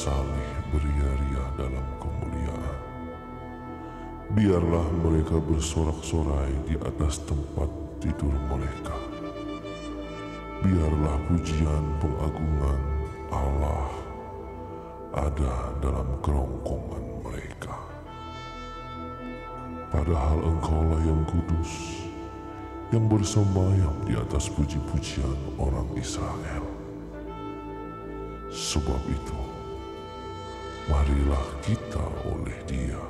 saleh beria-ria dalam kemuliaan. Biarlah mereka bersorak-sorai di atas tempat tidur mereka. Biarlah pujian pengagungan Allah ada dalam kerongkongan mereka. Padahal Engkaulah yang kudus, yang bersemayam di atas puji-pujian orang Israel. Sebab itu, marilah kita oleh Dia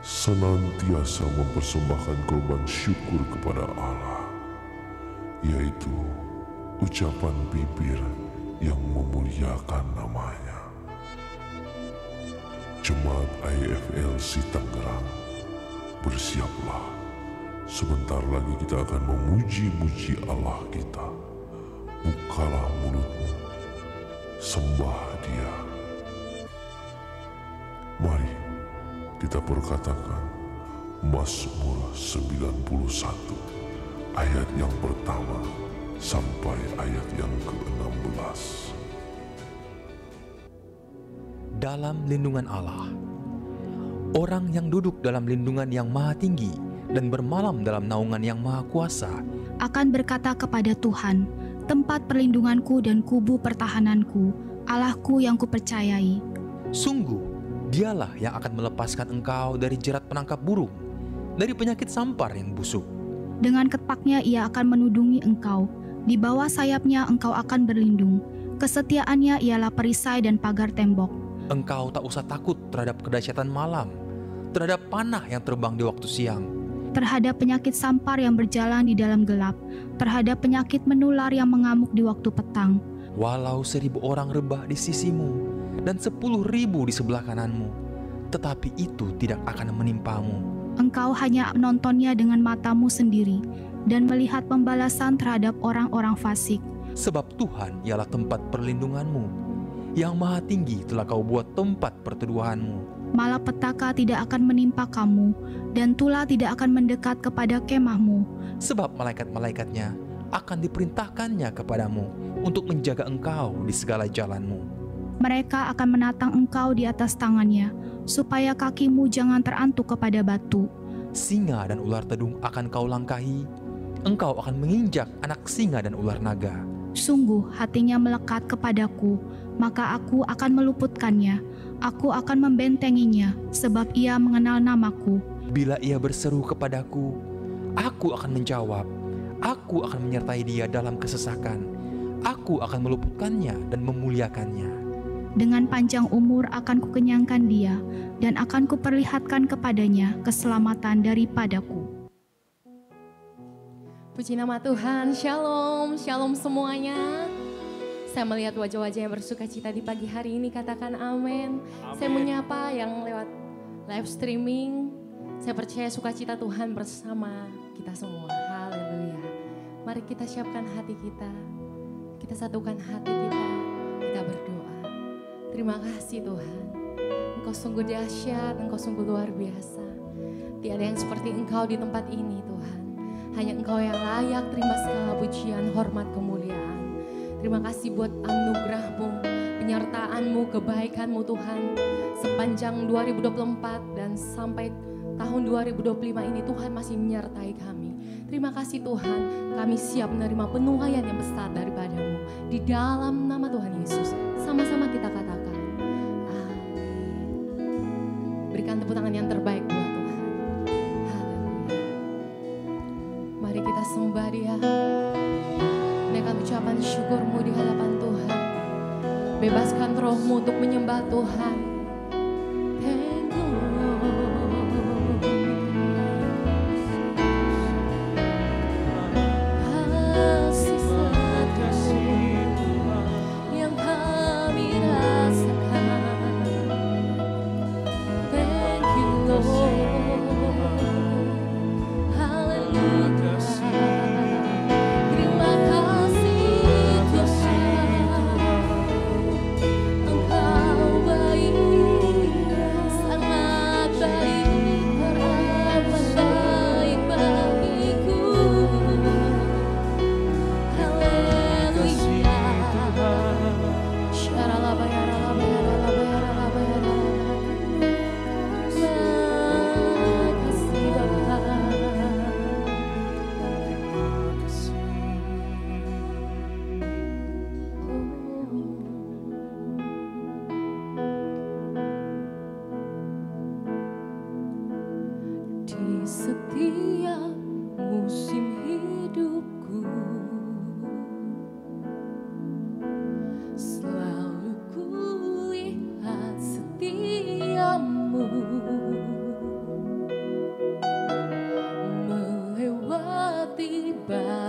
senantiasa mempersembahkan korban syukur kepada Allah, yaitu ucapan bibir yang memuliakan namanya. Jemaat IFLC Tangerang, bersiaplah, sebentar lagi kita akan memuji-muji Allah kita. Bukalah mulutmu, sembah Dia. Mari kita perkatakan Mazmur 91 ayat yang pertama sampai ayat yang ke-16. Dalam lindungan Allah, orang yang duduk dalam lindungan yang maha tinggi dan bermalam dalam naungan yang maha kuasa akan berkata kepada Tuhan, tempat perlindunganku dan kubu pertahananku, Allahku yang kupercayai. Sungguh, Dialah yang akan melepaskan engkau dari jerat penangkap burung, dari penyakit sampar yang busuk. Dengan ketpaknya Ia akan menudungi engkau, di bawah sayapnya engkau akan berlindung. Kesetiaannya ialah perisai dan pagar tembok. Engkau tak usah takut terhadap kedahsyatan malam, terhadap panah yang terbang di waktu siang, terhadap penyakit sampar yang berjalan di dalam gelap, terhadap penyakit menular yang mengamuk di waktu petang. Walau 1.000 orang rebah di sisimu dan 10.000 di sebelah kananmu, tetapi itu tidak akan menimpamu. Engkau hanya menontonnya dengan matamu sendiri dan melihat pembalasan terhadap orang-orang fasik. Sebab Tuhan ialah tempat perlindunganmu, yang maha tinggi telah kau buat tempat perteduhanmu. Malapetaka tidak akan menimpa kamu, dan tulah tidak akan mendekat kepada kemahmu. Sebab malaikat-malaikatnya akan diperintahkannya kepadamu untuk menjaga engkau di segala jalanmu. Mereka akan menatang engkau di atas tangannya, supaya kakimu jangan terantuk kepada batu. Singa dan ular tedung akan kau langkahi, engkau akan menginjak anak singa dan ular naga. Sungguh hatinya melekat kepadaku, maka aku akan meluputkannya. Aku akan membentenginya, sebab ia mengenal namaku. Bila ia berseru kepadaku, aku akan menjawab. Aku akan menyertai dia dalam kesesakan. Aku akan meluputkannya dan memuliakannya. Dengan panjang umur akan kukenyangkan dia, dan akan kuperlihatkan kepadanya keselamatan daripadaku. Puji nama Tuhan, shalom, shalom semuanya. Saya melihat wajah-wajah yang bersuka cita di pagi hari ini, katakan amin. Saya menyapa yang lewat live streaming. Saya percaya sukacita Tuhan bersama kita semua. Haleluya. Mari kita siapkan hati kita. Kita satukan hati kita. Kita berdoa. Terima kasih Tuhan. Engkau sungguh dahsyat, Engkau sungguh luar biasa. Tiada yang seperti Engkau di tempat ini Tuhan. Hanya Engkau yang layak terima segala pujian, hormat, kemuliaan. Terima kasih buat anugerah-Mu, penyertaan-Mu, kebaikan-Mu Tuhan. Sepanjang 2024 dan sampai tahun 2025 ini Tuhan masih menyertai kami. Terima kasih Tuhan, kami siap menerima penuaian yang besar daripada-Mu. Di dalam nama Tuhan Yesus, sama-sama kita katakan, amin. Berikan tepuk tangan yang terbaik buat Tuhan. Haleluya. Mari kita sembah Dia. Naikkan ucapan syukur-Mu di hadapan Tuhan. Bebaskan roh-Mu untuk menyembah Tuhan. Thank you Lord. Kasih satu yang kami rasakan. Thank you Lord. Haleluya. Terima kasih Tuhan, Engkau baik.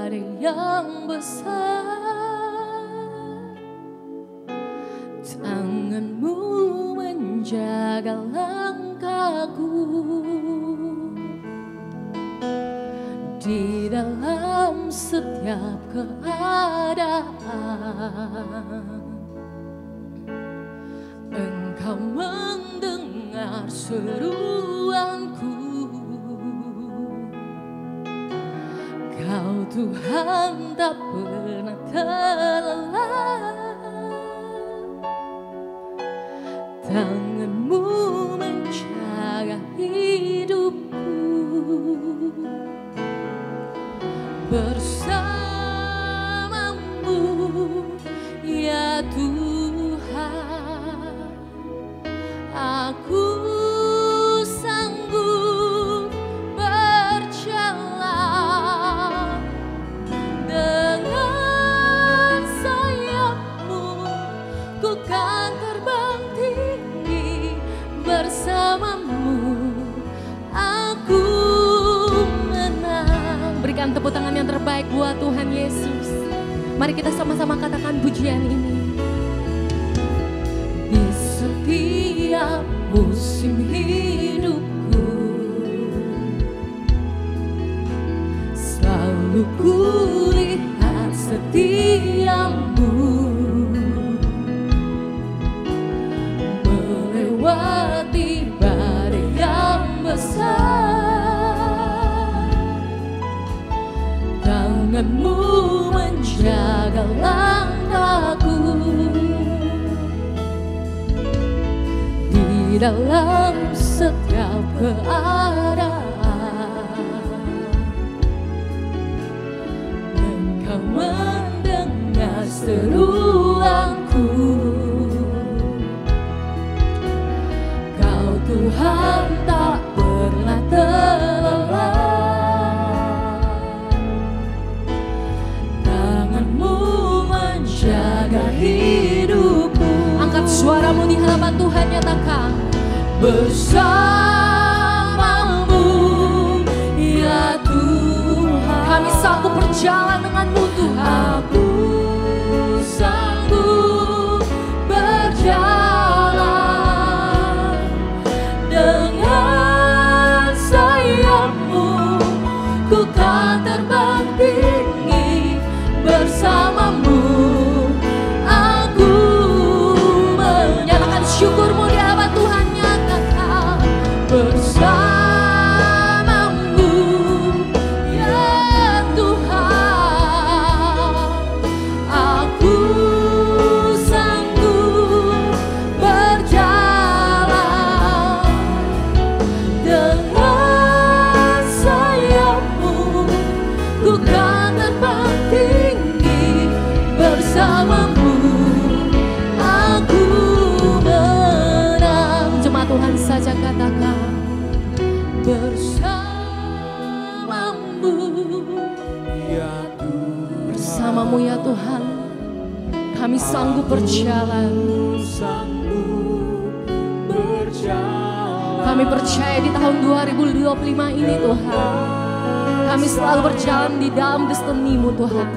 badai yang besar, tanganmu menjaga langkahku di dalam setiap keadaan. Engkau mendengar seruanku, Kau Tuhan tak pernah terlelah. Tanganmu menjaga hidupku, bersamamu ya Tuhan, aku sanggup berjalan. Dengan sayap-Mu ku kan terbang tinggi, bersamamu aku menang. Berikan tepuk tangan yang terbaik buat Tuhan Yesus. Mari kita sama-sama katakan pujian ini. Di setiap musim hidupku, selalu kulihat setiamu, melewati badai yang besar. Tanganmu menjaga langkahku di dalam setiap keadaan. Engkau mendengar seruanku, Kau Tuhan tak pernah terlelah. Tanganmu menjaga hidupku. Angkat suaramu di hadapan Tuhan, nyatakan bersamamu ya Tuhan. Kami sanggup berjalan denganmu Tuhan. Aku sanggup berjalan. Dengan sayap-Mu ku kan terbang tinggi, bersamamu aku menyatakan syukurmu di hadapan Tuhan. Nyatakan bersamamu ya Tuhan, aku sanggup berjalan. Dengan sayap-Mu ku kan terbang tinggi, bersamamu aku menang. Jemaat Tuhan saja katakan bersamamu ya Tuhan. Bersamamu ya Tuhan, kami sanggup berjalan. Kami percaya di tahun 2025 ini Tuhan, kami selalu berjalan di dalam destiny-Mu Tuhan,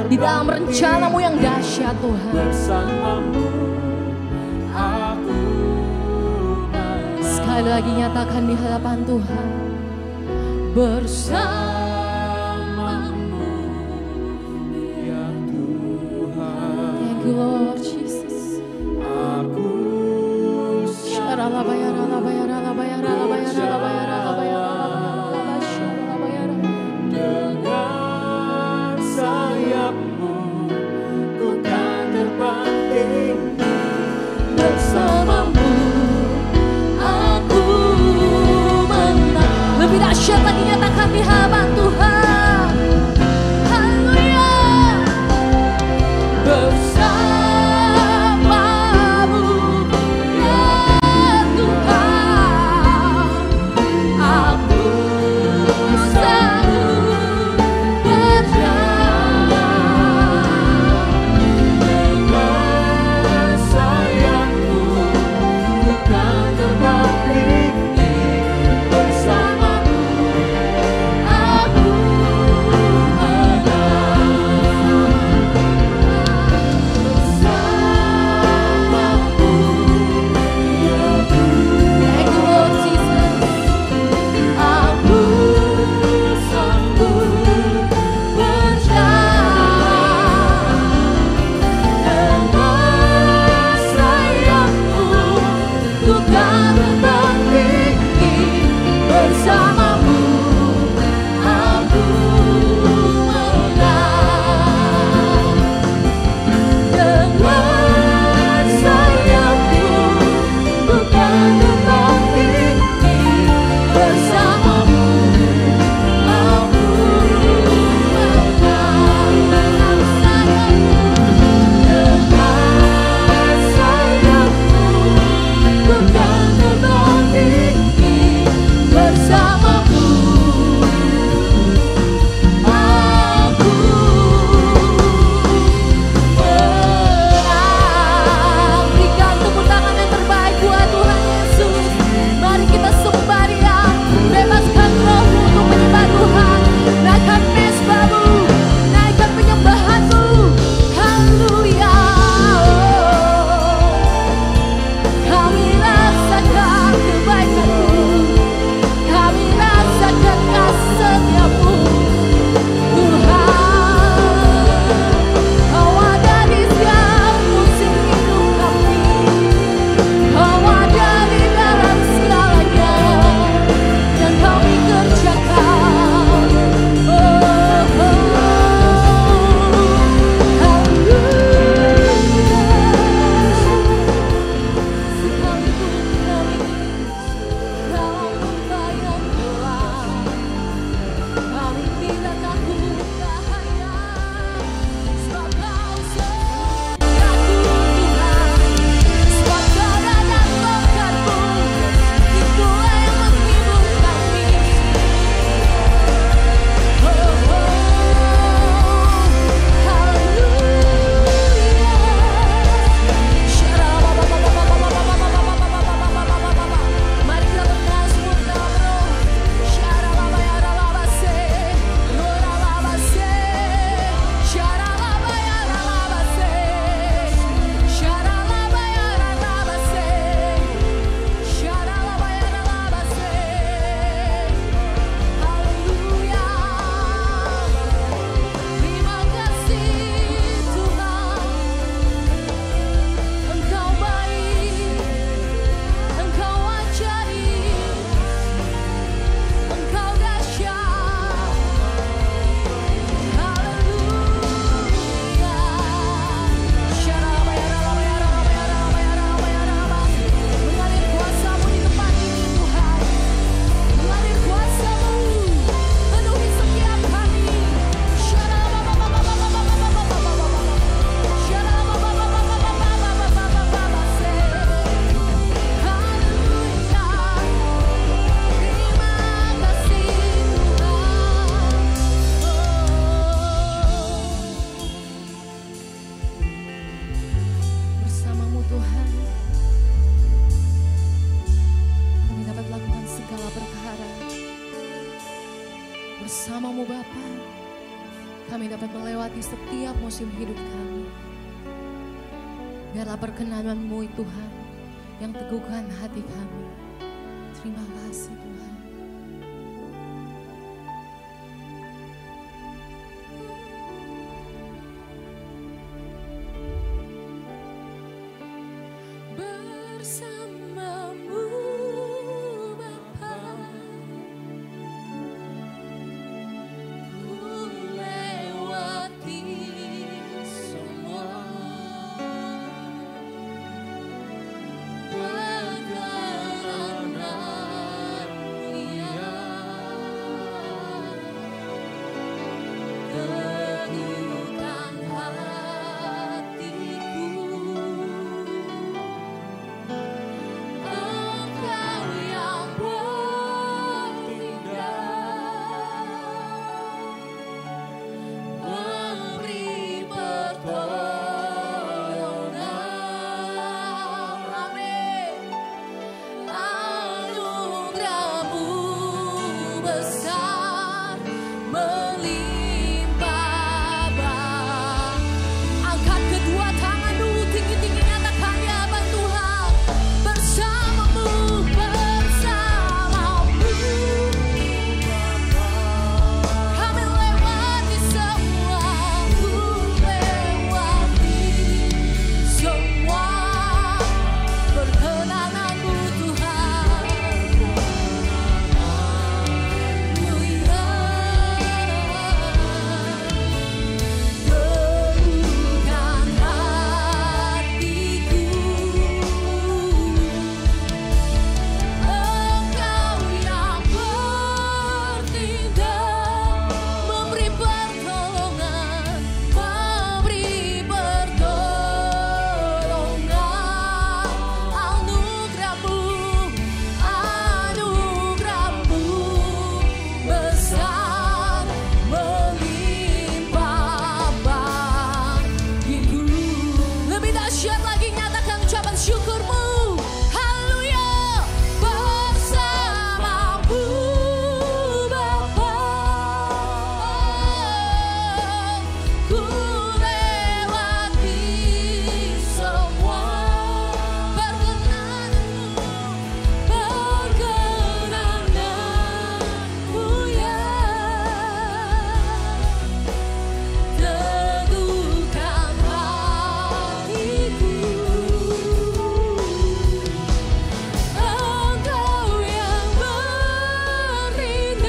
di dalam rencana-Mu yang dahsyat Tuhan. Sekali lagi nyatakan di hadapan Tuhan, bersamamu ya Tuhan. Thank you Lord Jesus. Aku dengan sayap-Mu ku kan terbang tinggi, bersamamu aku menang. Lebih dahsyat lagi nyatakan di hadapan Tuhan. Haleluya. Bersamamu kami dapat melewati setiap musim hidup kami. Biarlah perkenanan-Mu Tuhan yang teguhkan hati kami. Terima kasih Tuhan. Bersama-Mu Bapa, ku lewati semua perjalanan Dia, teguhkan hatiku. Engkau yang bertindak, memberi pertolongan. Amin. Anugerah-Mu besar, melimpah bang. Angkat kedua tangan-Mu tinggi-tinggi, nyatakan ya Bang Tuhan. Bersama-Mu, bersama-Mu kami lewati semua, ku lewati semua perkenanan-Mu Tuhan. Teguhkan hatiku. Engkau yang bertindak, memberi pertolongan, memberi pertolongan. Anugerah-Mu, anugerah-Mu besar, melimpah bagiku. Lebih dahsyat lagi, nyatakan ucapan syukur-Mu. Haleluya. Bersama-Mu Bapa, ku lewati semua perkenanan-Mu, perkenanan-Mu ya. Teguhkan hatiku. Engkau yang bertindak,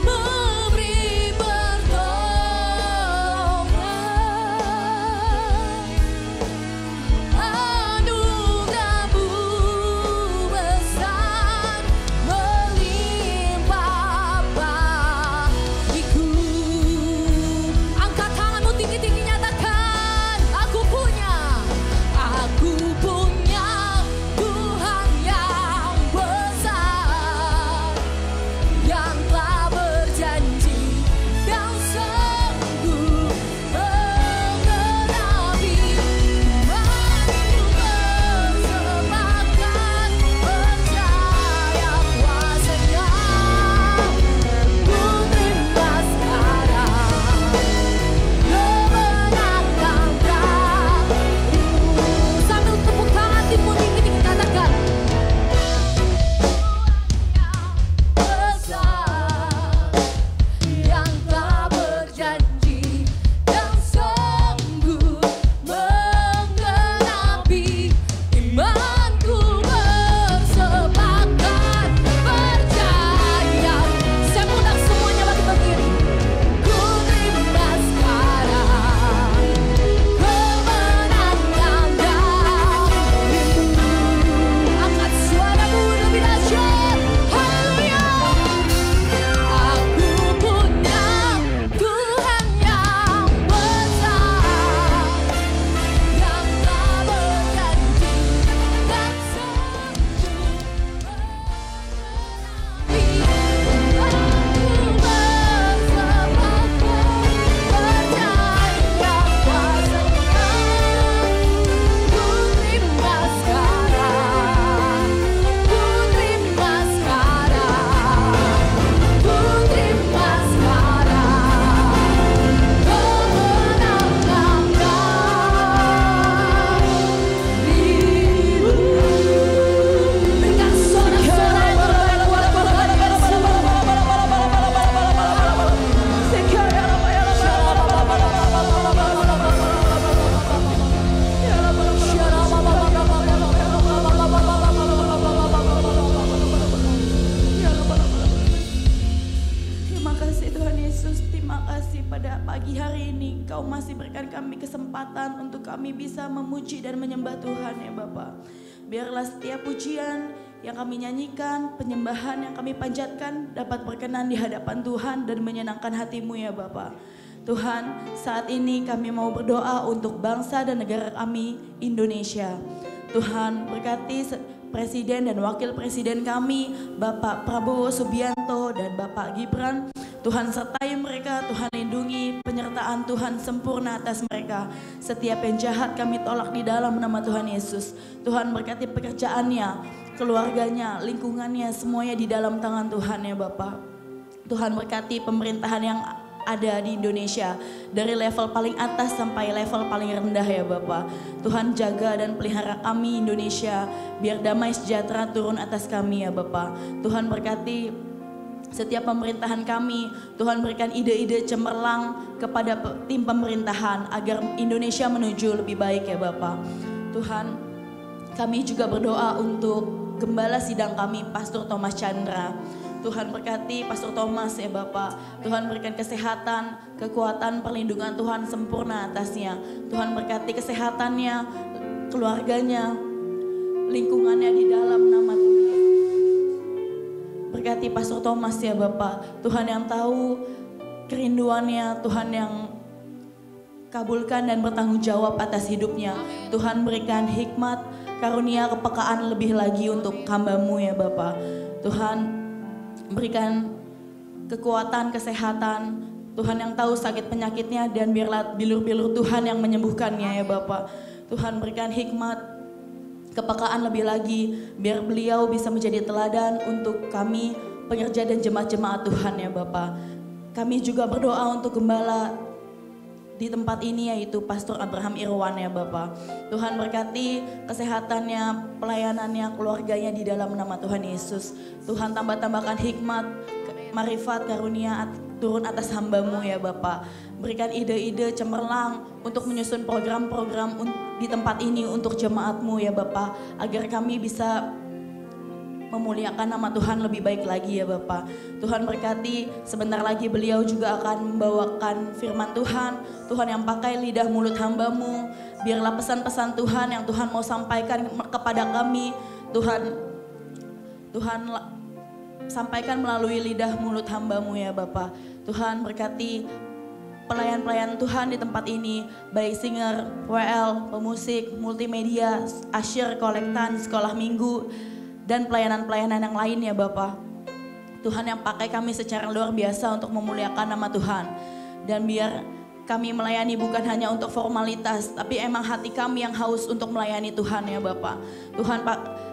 memberi kasih pada pagi hari ini Kau masih berikan kami kesempatan untuk kami bisa memuji dan menyembah Tuhan ya Bapa. Biarlah setiap pujian yang kami nyanyikan, penyembahan yang kami panjatkan dapat berkenan di hadapan Tuhan dan menyenangkan hati-Mu ya Bapa. Tuhan, saat ini kami mau berdoa untuk bangsa dan negara kami, Indonesia. Tuhan, berkati Presiden dan Wakil Presiden kami, Bapak Prabowo Subianto dan Bapak Gibran. Tuhan sertai mereka, Tuhan lindungi, penyertaan Tuhan sempurna atas mereka. Setiap yang jahat kami tolak di dalam nama Tuhan Yesus. Tuhan berkati pekerjaannya, keluarganya, lingkungannya, semuanya di dalam tangan Tuhan ya Bapak. Tuhan berkati pemerintahan yang ada di Indonesia dari level paling atas sampai level paling rendah ya Bapak. Tuhan jaga dan pelihara kami Indonesia biar damai sejahtera turun atas kami ya Bapak. Tuhan berkati setiap pemerintahan kami. Tuhan berikan ide-ide cemerlang kepada tim pemerintahan agar Indonesia menuju lebih baik ya Bapak. Tuhan, kami juga berdoa untuk gembala sidang kami Pastor Thomas Chandra. Tuhan berkati Pastor Thomas ya Bapak. Tuhan berikan kesehatan, kekuatan, perlindungan Tuhan sempurna atasnya. Tuhan berkati kesehatannya, keluarganya, lingkungannya di dalam nama Tuhan. Berkati Pastor Thomas ya Bapak. Tuhan yang tahu kerinduannya, Tuhan yang kabulkan dan bertanggung jawab atas hidupnya. Tuhan berikan hikmat, karunia, kepekaan lebih lagi untuk hamba-Mu ya Bapak. Tuhan berikan kekuatan, kesehatan, Tuhan yang tahu sakit penyakitnya dan biarlah bilur-bilur Tuhan yang menyembuhkannya ya Bapak. Tuhan berikan hikmat, kepekaan lebih lagi biar beliau bisa menjadi teladan untuk kami pengerja dan jemaat-jemaat Tuhan ya Bapak. Kami juga berdoa untuk gembala di tempat ini yaitu Pastor Abraham Irwan ya Bapak. Tuhan berkati kesehatannya, pelayanannya, keluarganya di dalam nama Tuhan Yesus. Tuhan tambahkan hikmat, marifat, karunia turun atas hamba-Mu ya Bapak. Berikan ide-ide cemerlang untuk menyusun program-program di tempat ini untuk jemaat-Mu ya Bapak. Agar kami bisa memuliakan nama Tuhan lebih baik lagi ya Bapak. Tuhan berkati sebentar lagi beliau juga akan membawakan firman Tuhan. Tuhan yang pakai lidah mulut hamba-Mu. Biarlah pesan-pesan Tuhan yang Tuhan mau sampaikan kepada kami. Tuhan sampaikan melalui lidah mulut hamba-Mu ya Bapak. Tuhan berkati pelayan-pelayan Tuhan di tempat ini. Baik singer, WL, pemusik, multimedia, asyir, kolektan, sekolah minggu, dan pelayanan-pelayanan yang lain ya Bapak. Tuhan yang pakai kami secara luar biasa untuk memuliakan nama Tuhan. Dan biar kami melayani bukan hanya untuk formalitas, tapi emang hati kami yang haus untuk melayani Tuhan ya Bapak. Tuhan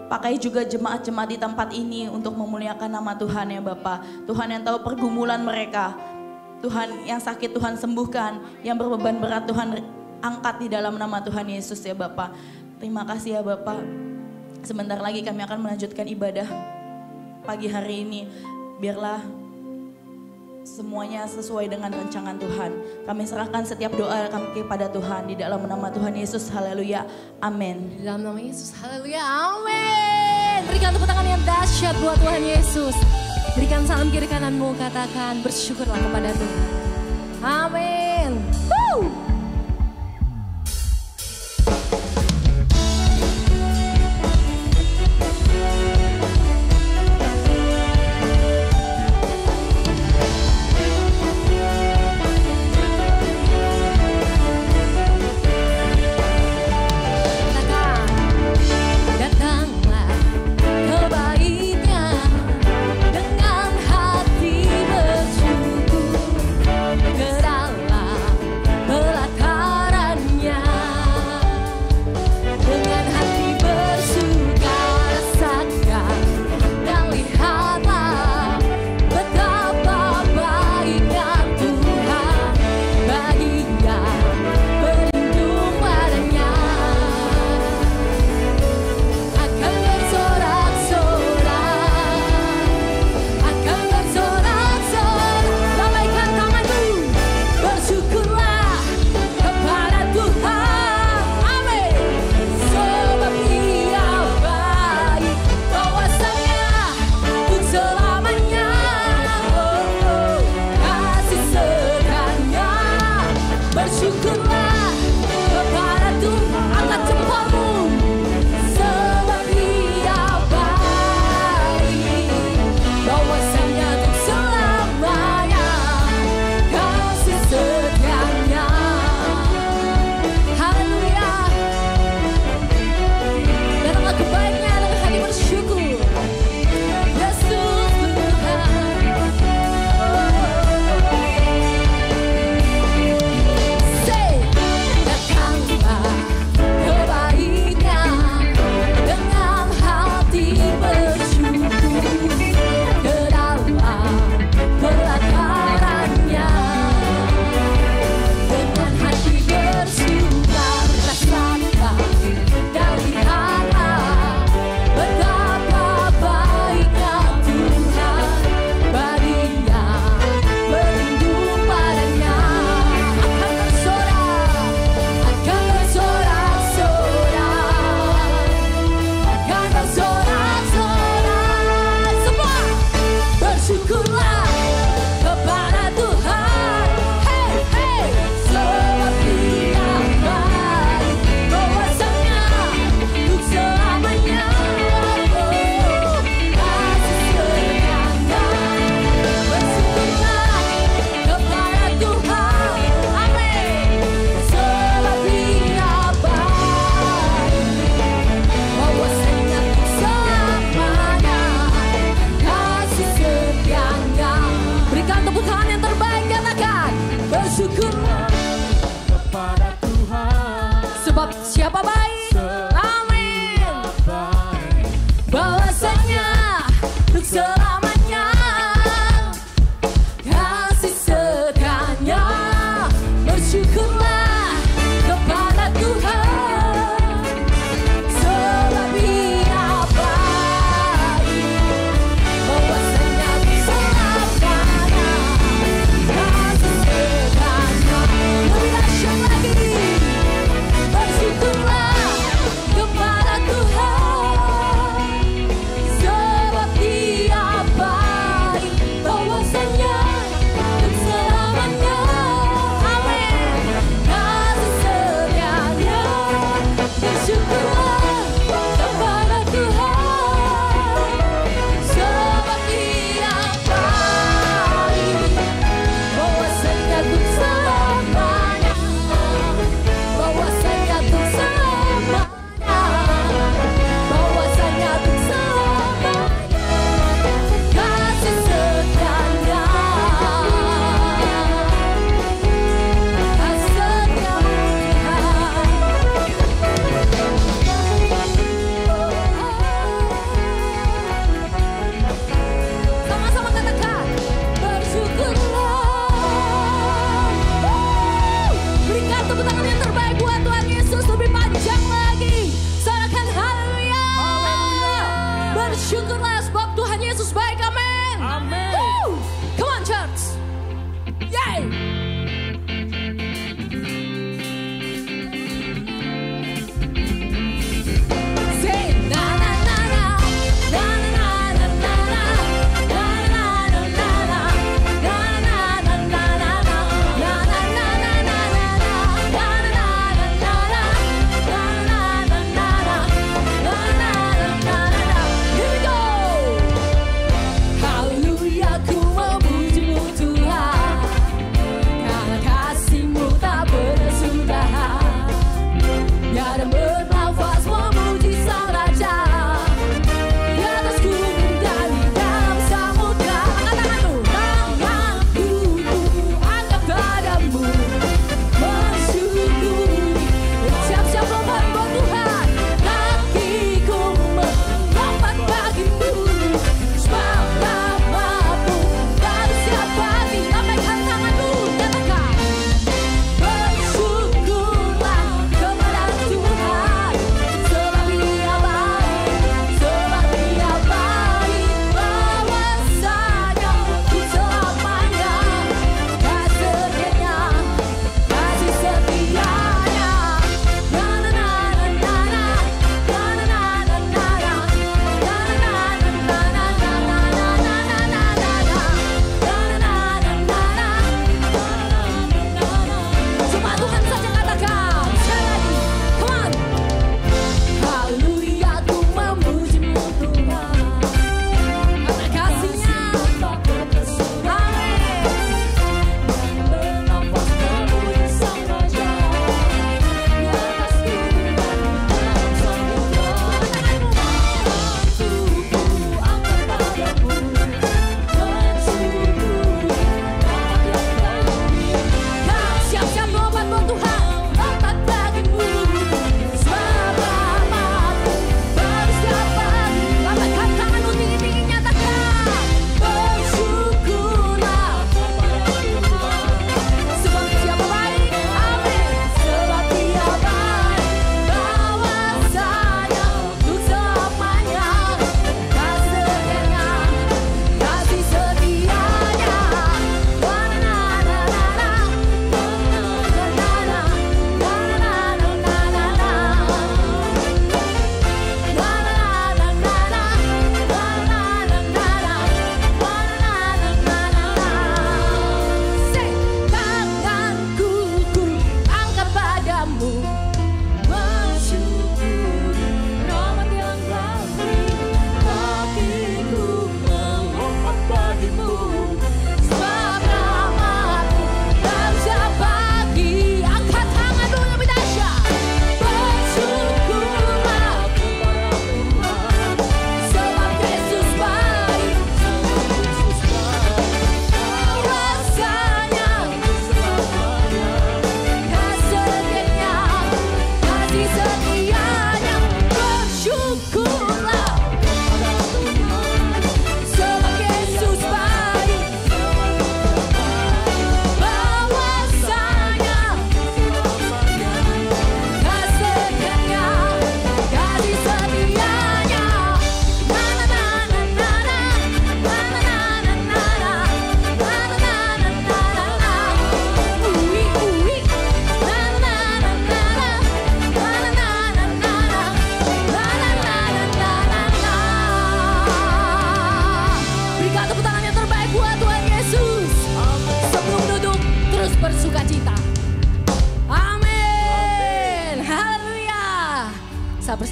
pakai juga jemaat-jemaat di tempat ini untuk memuliakan nama Tuhan ya Bapak. Tuhan yang tahu pergumulan mereka. Tuhan yang sakit Tuhan sembuhkan, yang berbeban berat Tuhan angkat di dalam nama Tuhan Yesus ya Bapak. Terima kasih ya Bapak. Sebentar lagi kami akan melanjutkan ibadah pagi hari ini. Biarlah semuanya sesuai dengan rancangan Tuhan. Kami serahkan setiap doa kami kepada Tuhan di dalam nama Tuhan Yesus. Haleluya. Amin. Di dalam nama Yesus. Haleluya. Amin. Berikan tepuk tangan yang dahsyat buat Tuhan Yesus. Berikan salam kiri kananmu, katakan bersyukurlah kepada Tuhan. Amin. Woo! Ke dalam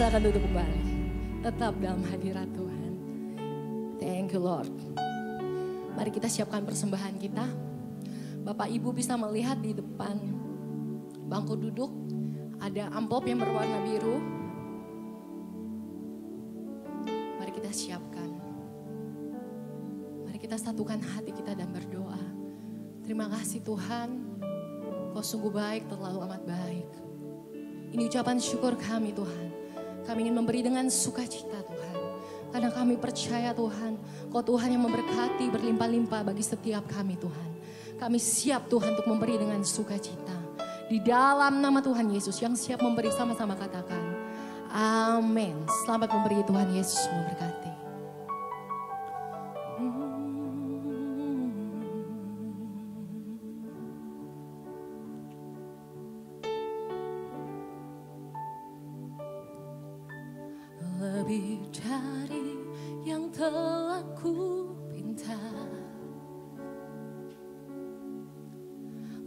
Silakan duduk kembali. Tetap dalam hadirat Tuhan. Thank you Lord. Mari kita siapkan persembahan kita. Bapak Ibu bisa melihat di depan bangku duduk ada amplop yang berwarna biru. Mari kita siapkan. Mari kita satukan hati kita dan berdoa. Terima kasih Tuhan, Kau sungguh baik, terlalu amat baik. Ini ucapan syukur kami Tuhan. Kami ingin memberi dengan sukacita Tuhan. Karena kami percaya Tuhan, Kau Tuhan yang memberkati berlimpah-limpah bagi setiap kami Tuhan. Kami siap Tuhan untuk memberi dengan sukacita. Di dalam nama Tuhan Yesus yang siap memberi, sama-sama katakan amin. Selamat memberi, Tuhan Yesus memberkati. Lebih dari yang telah ku pinta,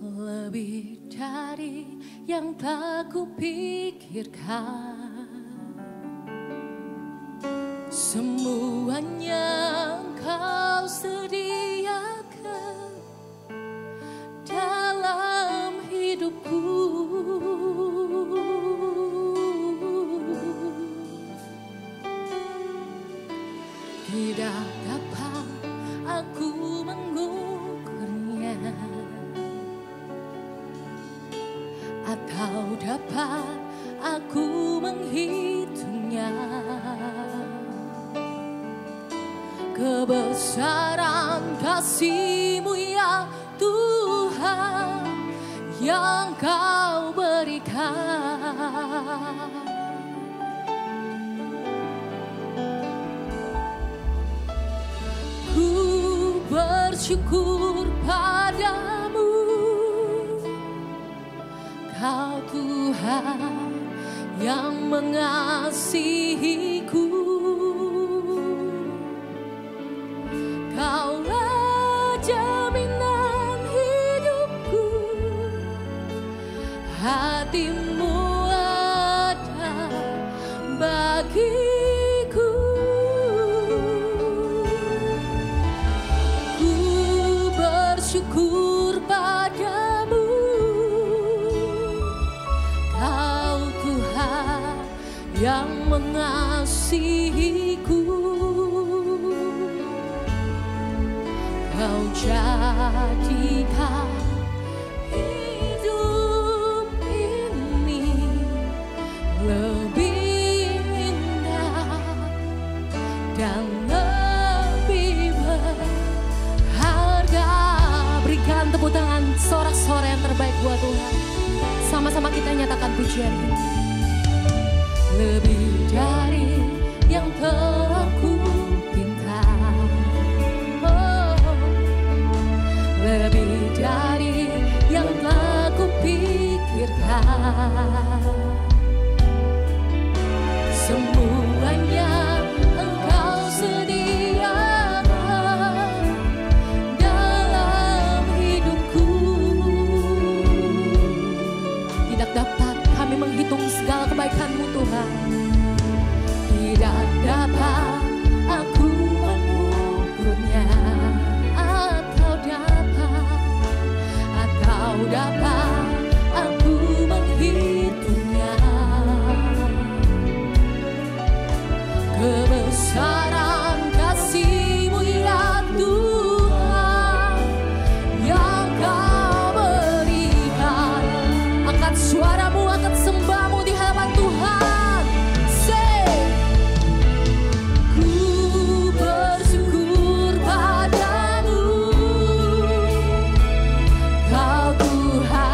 lebih dari yang tak ku pikirkan, semuanya Engkau sediakan dalam hidupku. Tidak dapat aku mengukurnya, atau dapat aku menghitungnya. Kebesaran kasih-Mu ya Tuhan yang Kau berikan. Bersyukur padamu, Kau Tuhan yang mengasihiku. Kaulah jaminan hidupku, hati-Mu ada bagi. Syukur padamu, Kau Tuhan yang mengasihiku. Kau jadikan hidup ini lebih indah dan lebih berharga. Berikan tepuk tangan sorak-sorai yang terbaik buat Tuhan. Sama-sama kita nyatakan pujian ini. Lebih dari yang telah ku pinta, oh, lebih dari yang telah ku pikirkan, semuanya Engkau sediakan dalam hidupku. Tidak dapat kami menghitung segala kebaikan-Mu Tuhan. Tidak dapat aku mengukurnya, atau dapat aku menghitungnya. Kebesaran kasih-Mu ya Tuhan yang Kau berikan. Angkat suaramu, angkat sembahmu di hadapan Tuhan. Say, ku bersyukur padamu, Kau Tuhan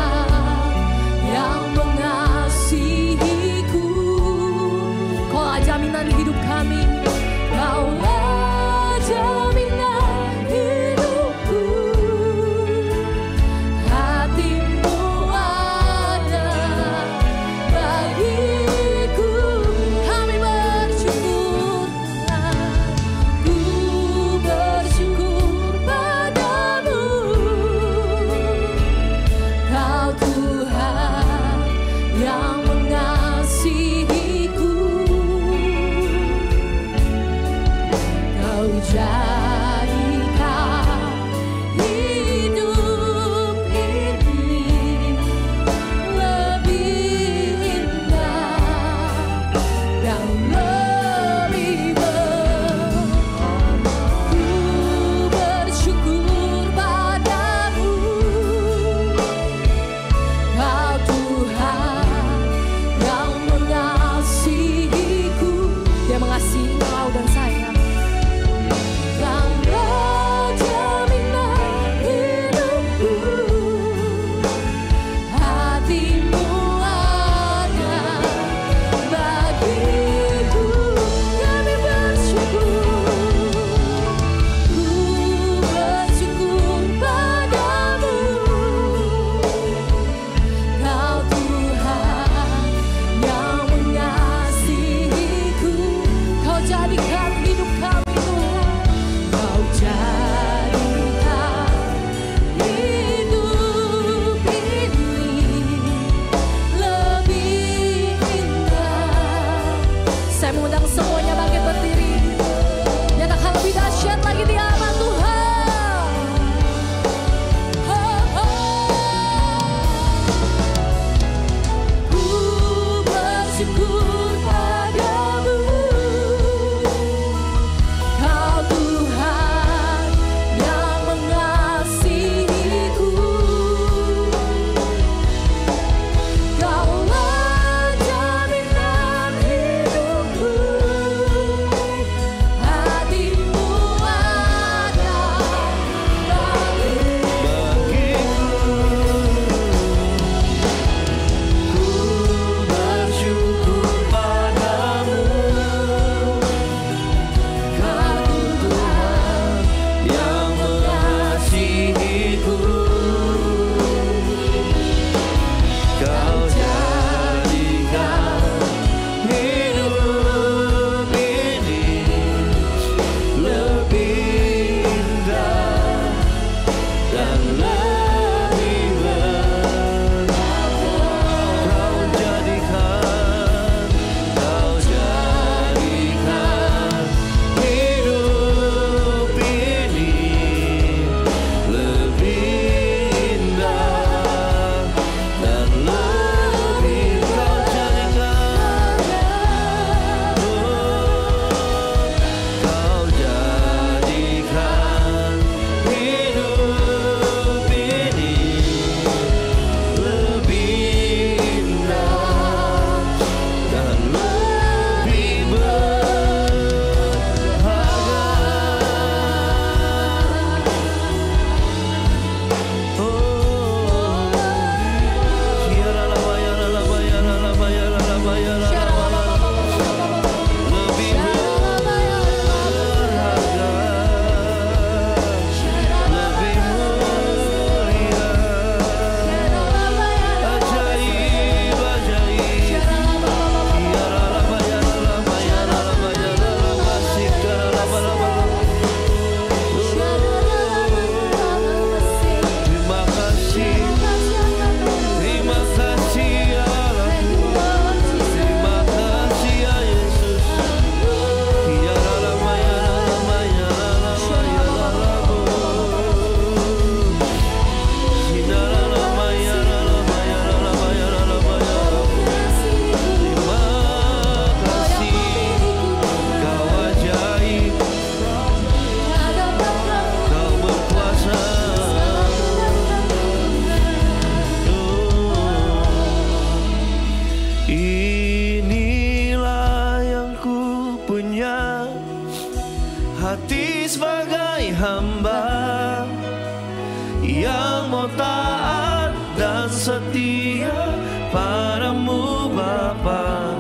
setia padamu Bapa,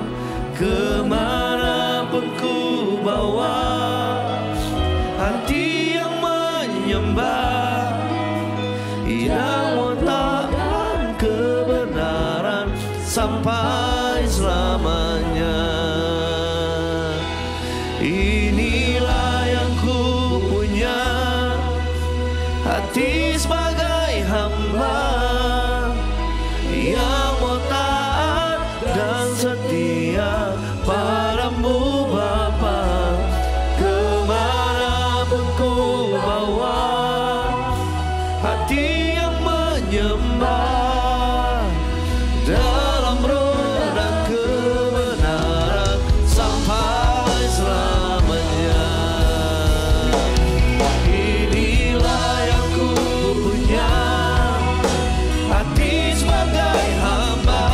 kemanapun ku bawa. Hati yang menyembah, yang mau taat kebenaran sampai selamanya. Inilah yang ku punya, hati sebagai hamba yang mau taat dan setia padamu Bapa, kemanapun ku bawa. Hati yang menyembah dalam roh dan kebenaran sampai selamanya. Inilah yang ku punya, hati sebagai hamba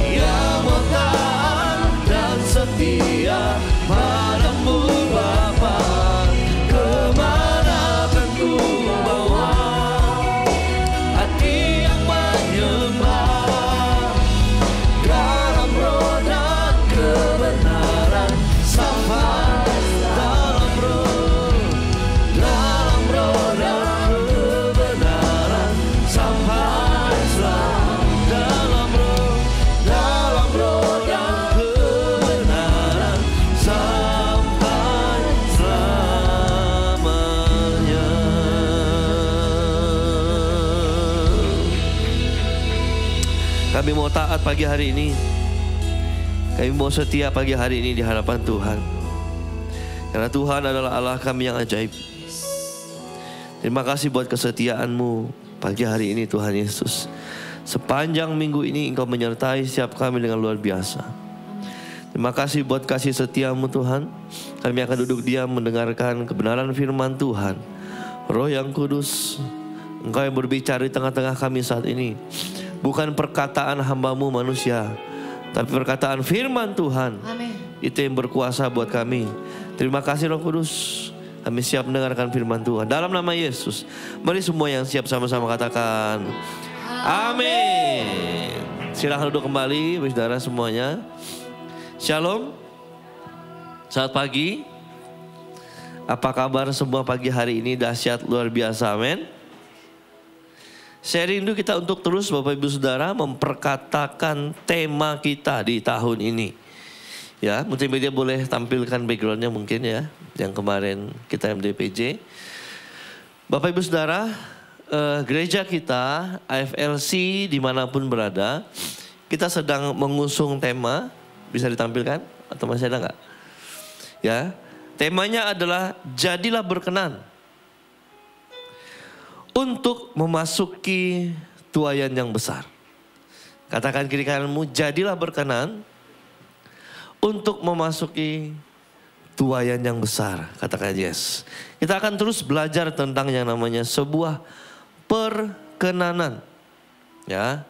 yang mau taat dan setia padamu Bapa, kemanapun ku bawa. Hati yang menyembah dalam roh dan kebenaran sampai dalam roh dan kebenaran sampai selamat. Dalam roh dan kebenaran sampai selamanya. Kami mau taat pagi hari ini. Kami mau setia pagi hari ini di hadapan Tuhan. Karena Tuhan adalah Allah kami yang ajaib. Terima kasih buat kesetiaan-Mu pagi hari ini Tuhan Yesus. Sepanjang minggu ini Engkau menyertai setiap kami dengan luar biasa. Terima kasih buat kasih setia-Mu Tuhan. Kami akan duduk diam mendengarkan kebenaran firman Tuhan. Roh yang kudus, Engkau yang berbicara di tengah-tengah kami saat ini. Bukan perkataan hamba-Mu manusia, tapi perkataan firman Tuhan. Amin. Itu yang berkuasa buat kami. Terima kasih Roh Kudus. Kami siap mendengarkan firman Tuhan. Dalam nama Yesus. Mari semua yang siap sama-sama katakan amin. Silahkan duduk kembali saudara semuanya. Shalom. Selamat pagi. Apa kabar semua pagi hari ini? Dahsyat luar biasa, amin. Saya rindu kita untuk terus Bapak Ibu Saudara memperkatakan tema kita di tahun ini. Ya, multimedia boleh tampilkan backgroundnya mungkin ya, yang kemarin kita MDPJ. Bapak Ibu Saudara, gereja kita, AFLC dimanapun berada, kita sedang mengusung tema, bisa ditampilkan atau masih ada nggak? Ya, temanya adalah jadilah berkenan untuk memasuki tuaian yang besar. Katakan kiri kananmu, jadilah berkenan untuk memasuki tuaian yang besar. Katakan yes. Kita akan terus belajar tentang yang namanya sebuah perkenanan. Ya,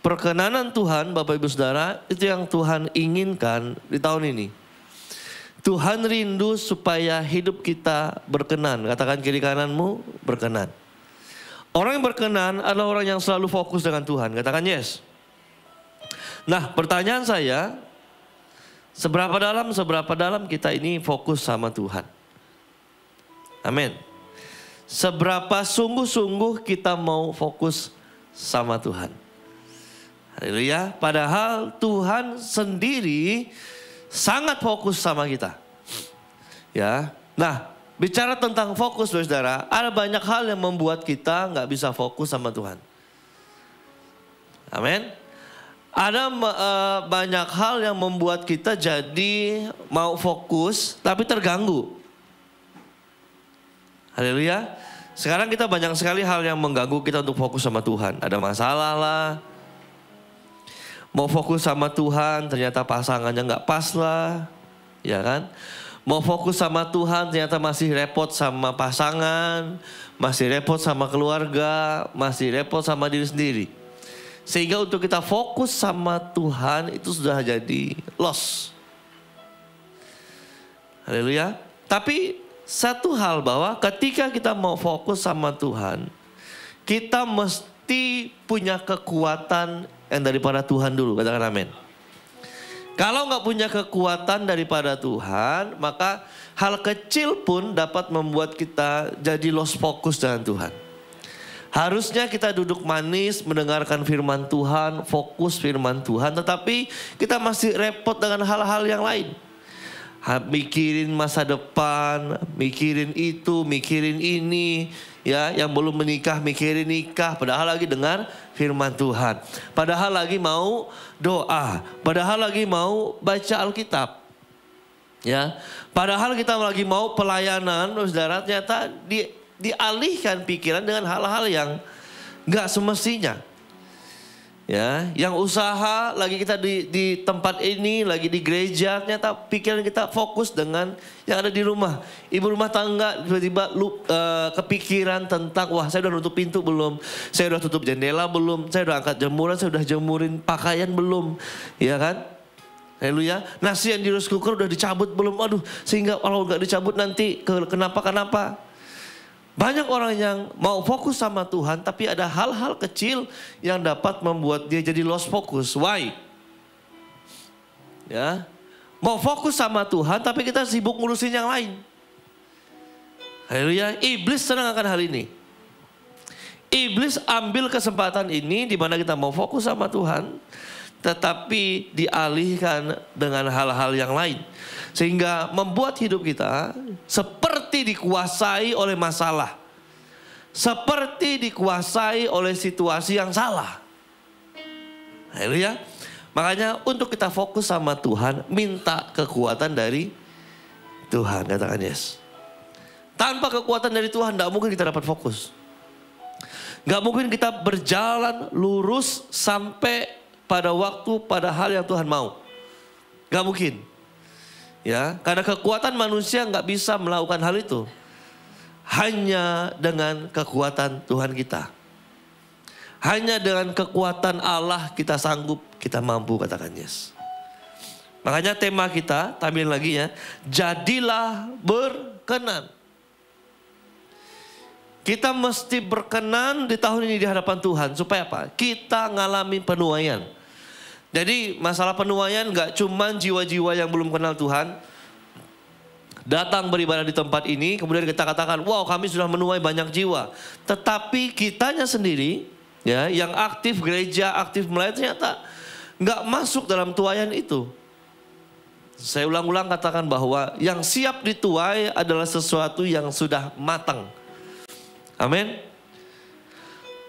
perkenanan Tuhan Bapak Ibu Saudara, itu yang Tuhan inginkan di tahun ini. Tuhan rindu supaya hidup kita berkenan. Katakan kiri kananmu, berkenan. Orang yang berkenan adalah orang yang selalu fokus dengan Tuhan. Katakan yes. Nah, pertanyaan saya, seberapa dalam kita ini fokus sama Tuhan? Amin. Seberapa sungguh-sungguh kita mau fokus sama Tuhan? Haleluya. Padahal Tuhan sendiri sangat fokus sama kita. Ya. Nah, bicara tentang fokus saudara, ada banyak hal yang membuat kita nggak bisa fokus sama Tuhan. Amin. Ada banyak hal yang membuat kita jadi mau fokus tapi terganggu. Haleluya. Sekarang kita banyak sekali hal yang mengganggu kita untuk fokus sama Tuhan. Ada masalah lah. Mau fokus sama Tuhan ternyata pasangannya nggak pas lah. Ya kan? Mau fokus sama Tuhan ternyata masih repot sama pasangan, masih repot sama keluarga, masih repot sama diri sendiri. Sehingga untuk kita fokus sama Tuhan itu sudah jadi loss. Haleluya. Tapi satu hal bahwa ketika kita mau fokus sama Tuhan, kita mesti pasti punya kekuatan yang daripada Tuhan dulu. Katakan amin. Kalau nggak punya kekuatan daripada Tuhan, maka hal kecil pun dapat membuat kita jadi lost focus dengan Tuhan. Harusnya kita duduk manis, mendengarkan firman Tuhan, fokus firman Tuhan. Tetapi kita masih repot dengan hal-hal yang lain. Mikirin masa depan, mikirin itu, mikirin ini. Ya, yang belum menikah mikirin nikah, padahal lagi dengar firman Tuhan. Padahal lagi mau doa, padahal lagi mau baca Alkitab. Ya, padahal kita lagi mau pelayanan, saudara, ternyata dialihkan pikiran dengan hal-hal yang nggak semestinya. Ya, yang usaha lagi kita di tempat ini, lagi di gereja, ternyata pikiran kita fokus dengan yang ada di rumah. Ibu rumah tangga tiba-tiba kepikiran tentang, wah saya udah nutup pintu belum, saya udah tutup jendela belum, saya udah angkat jemuran, saya udah jemurin pakaian belum, ya kan? Haleluya. Nasi yang di rice cooker udah dicabut belum? Aduh, sehingga kalau nggak dicabut nanti kenapa? Banyak orang yang mau fokus sama Tuhan, tapi ada hal-hal kecil yang dapat membuat dia jadi lost focus. Why? Ya, mau fokus sama Tuhan, tapi kita sibuk ngurusin yang lain. Haleluya. Iblis senang akan hal ini. Iblis ambil kesempatan ini di mana kita mau fokus sama Tuhan, tetapi dialihkan dengan hal-hal yang lain. Sehingga membuat hidup kita seperti dikuasai oleh masalah. Seperti dikuasai oleh situasi yang salah. Haleluya. Makanya untuk kita fokus sama Tuhan, minta kekuatan dari Tuhan. Katakan yes. Tanpa kekuatan dari Tuhan, tidak mungkin kita dapat fokus. Gak mungkin kita berjalan lurus sampai pada waktu, pada hal yang Tuhan mau. Gak mungkin. Ya, karena kekuatan manusia nggak bisa melakukan hal itu. Hanya dengan kekuatan Tuhan kita. Hanya dengan kekuatan Allah kita sanggup, kita mampu, katakan yes. Makanya tema kita, tampilin lagi ya. Jadilah berkenan. Kita mesti berkenan di tahun ini di hadapan Tuhan. Supaya apa? Kita ngalamin penuaian. Jadi masalah penuaian gak cuman jiwa-jiwa yang belum kenal Tuhan datang beribadah di tempat ini, kemudian kita katakan, wow kami sudah menuai banyak jiwa. Tetapi kitanya sendiri, ya, yang aktif gereja, aktif melayani, ternyata gak masuk dalam tuaian itu. Saya ulang-ulang katakan bahwa yang siap dituai adalah sesuatu yang sudah matang. Amin.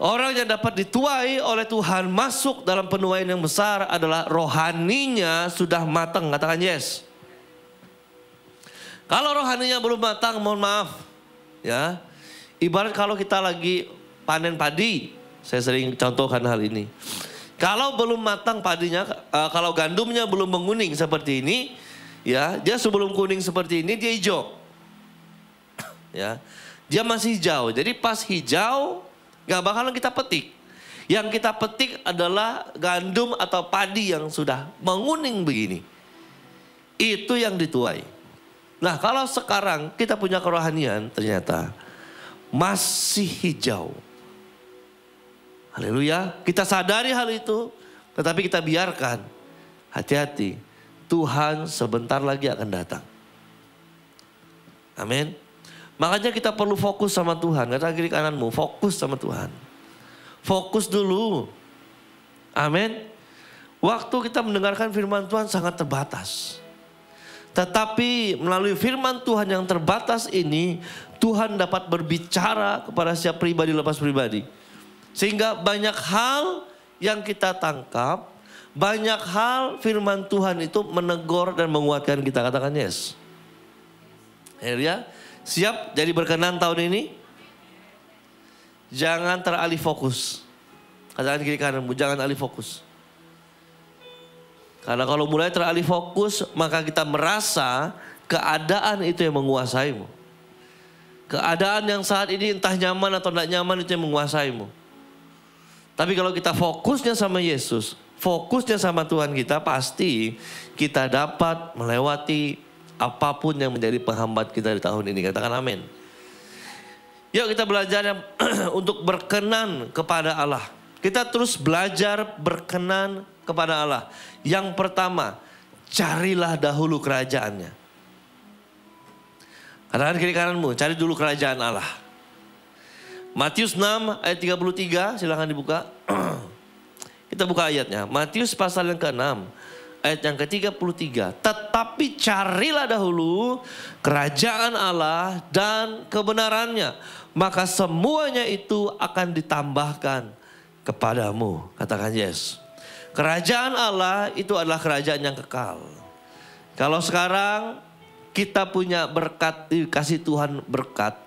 Orang yang dapat dituai oleh Tuhan masuk dalam penuaian yang besar adalah rohaninya sudah matang. Katakan yes. Kalau rohaninya belum matang, mohon maaf. Ya, ibarat kalau kita lagi panen padi. Saya sering contohkan hal ini. Kalau belum matang padinya, kalau gandumnya belum menguning seperti ini, ya, dia sebelum kuning seperti ini dia hijau. Ya, dia masih hijau. Jadi pas hijau, gak bakalan kita petik. Yang kita petik adalah gandum atau padi yang sudah menguning begini. Itu yang dituai. Nah, kalau sekarang kita punya kerohanian ternyata masih hijau. Haleluya. Kita sadari hal itu, tetapi kita biarkan. Hati-hati. Tuhan sebentar lagi akan datang. Amin. Makanya kita perlu fokus sama Tuhan. Kata kiri kananmu, fokus sama Tuhan. Fokus dulu. Amin. Waktu kita mendengarkan firman Tuhan sangat terbatas. Tetapi melalui firman Tuhan yang terbatas ini, Tuhan dapat berbicara kepada setiap pribadi lepas pribadi. Sehingga banyak hal yang kita tangkap, banyak hal firman Tuhan itu menegur dan menguatkan kita. Katakan yes. Ya. Siap jadi berkenan tahun ini? Jangan teralih fokus. Katakan kiri kananmu, jangan alih fokus. Karena kalau mulai teralih fokus, maka kita merasa keadaan itu yang menguasaimu. Keadaan yang saat ini entah nyaman atau tidak nyaman itu yang menguasaimu. Tapi kalau kita fokusnya sama Yesus, fokusnya sama Tuhan kita, pasti kita dapat melewati apapun yang menjadi penghambat kita di tahun ini. Katakan amin. Yuk kita belajar untuk berkenan kepada Allah. Kita terus belajar berkenan kepada Allah. Yang pertama, carilah dahulu kerajaannya. Katakan kiri kananmu, cari dulu kerajaan Allah. Matius 6 ayat 33, silahkan dibuka. Kita buka ayatnya. Matius pasal yang ke-6 ayat yang ke-33. Tetapi carilah dahulu kerajaan Allah dan kebenarannya, maka semuanya itu akan ditambahkan kepadamu. Katakan yes. Kerajaan Allah itu adalah kerajaan yang kekal. Kalau sekarang kita punya berkat, dikasih Tuhan berkat,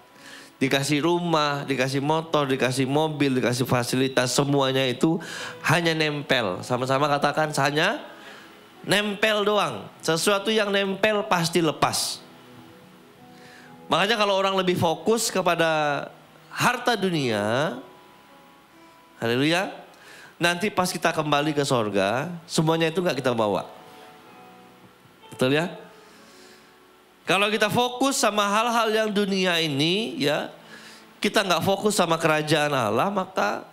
dikasih rumah, dikasih motor, dikasih mobil, dikasih fasilitas, semuanya itu hanya nempel. Sama-sama katakan, hanya nempel doang. Sesuatu yang nempel pasti lepas. Makanya kalau orang lebih fokus kepada harta dunia, haleluya, nanti pas kita kembali ke sorga, semuanya itu gak kita bawa. Betul ya? Kalau kita fokus sama hal-hal yang dunia ini, ya, kita nggak fokus sama kerajaan Allah, maka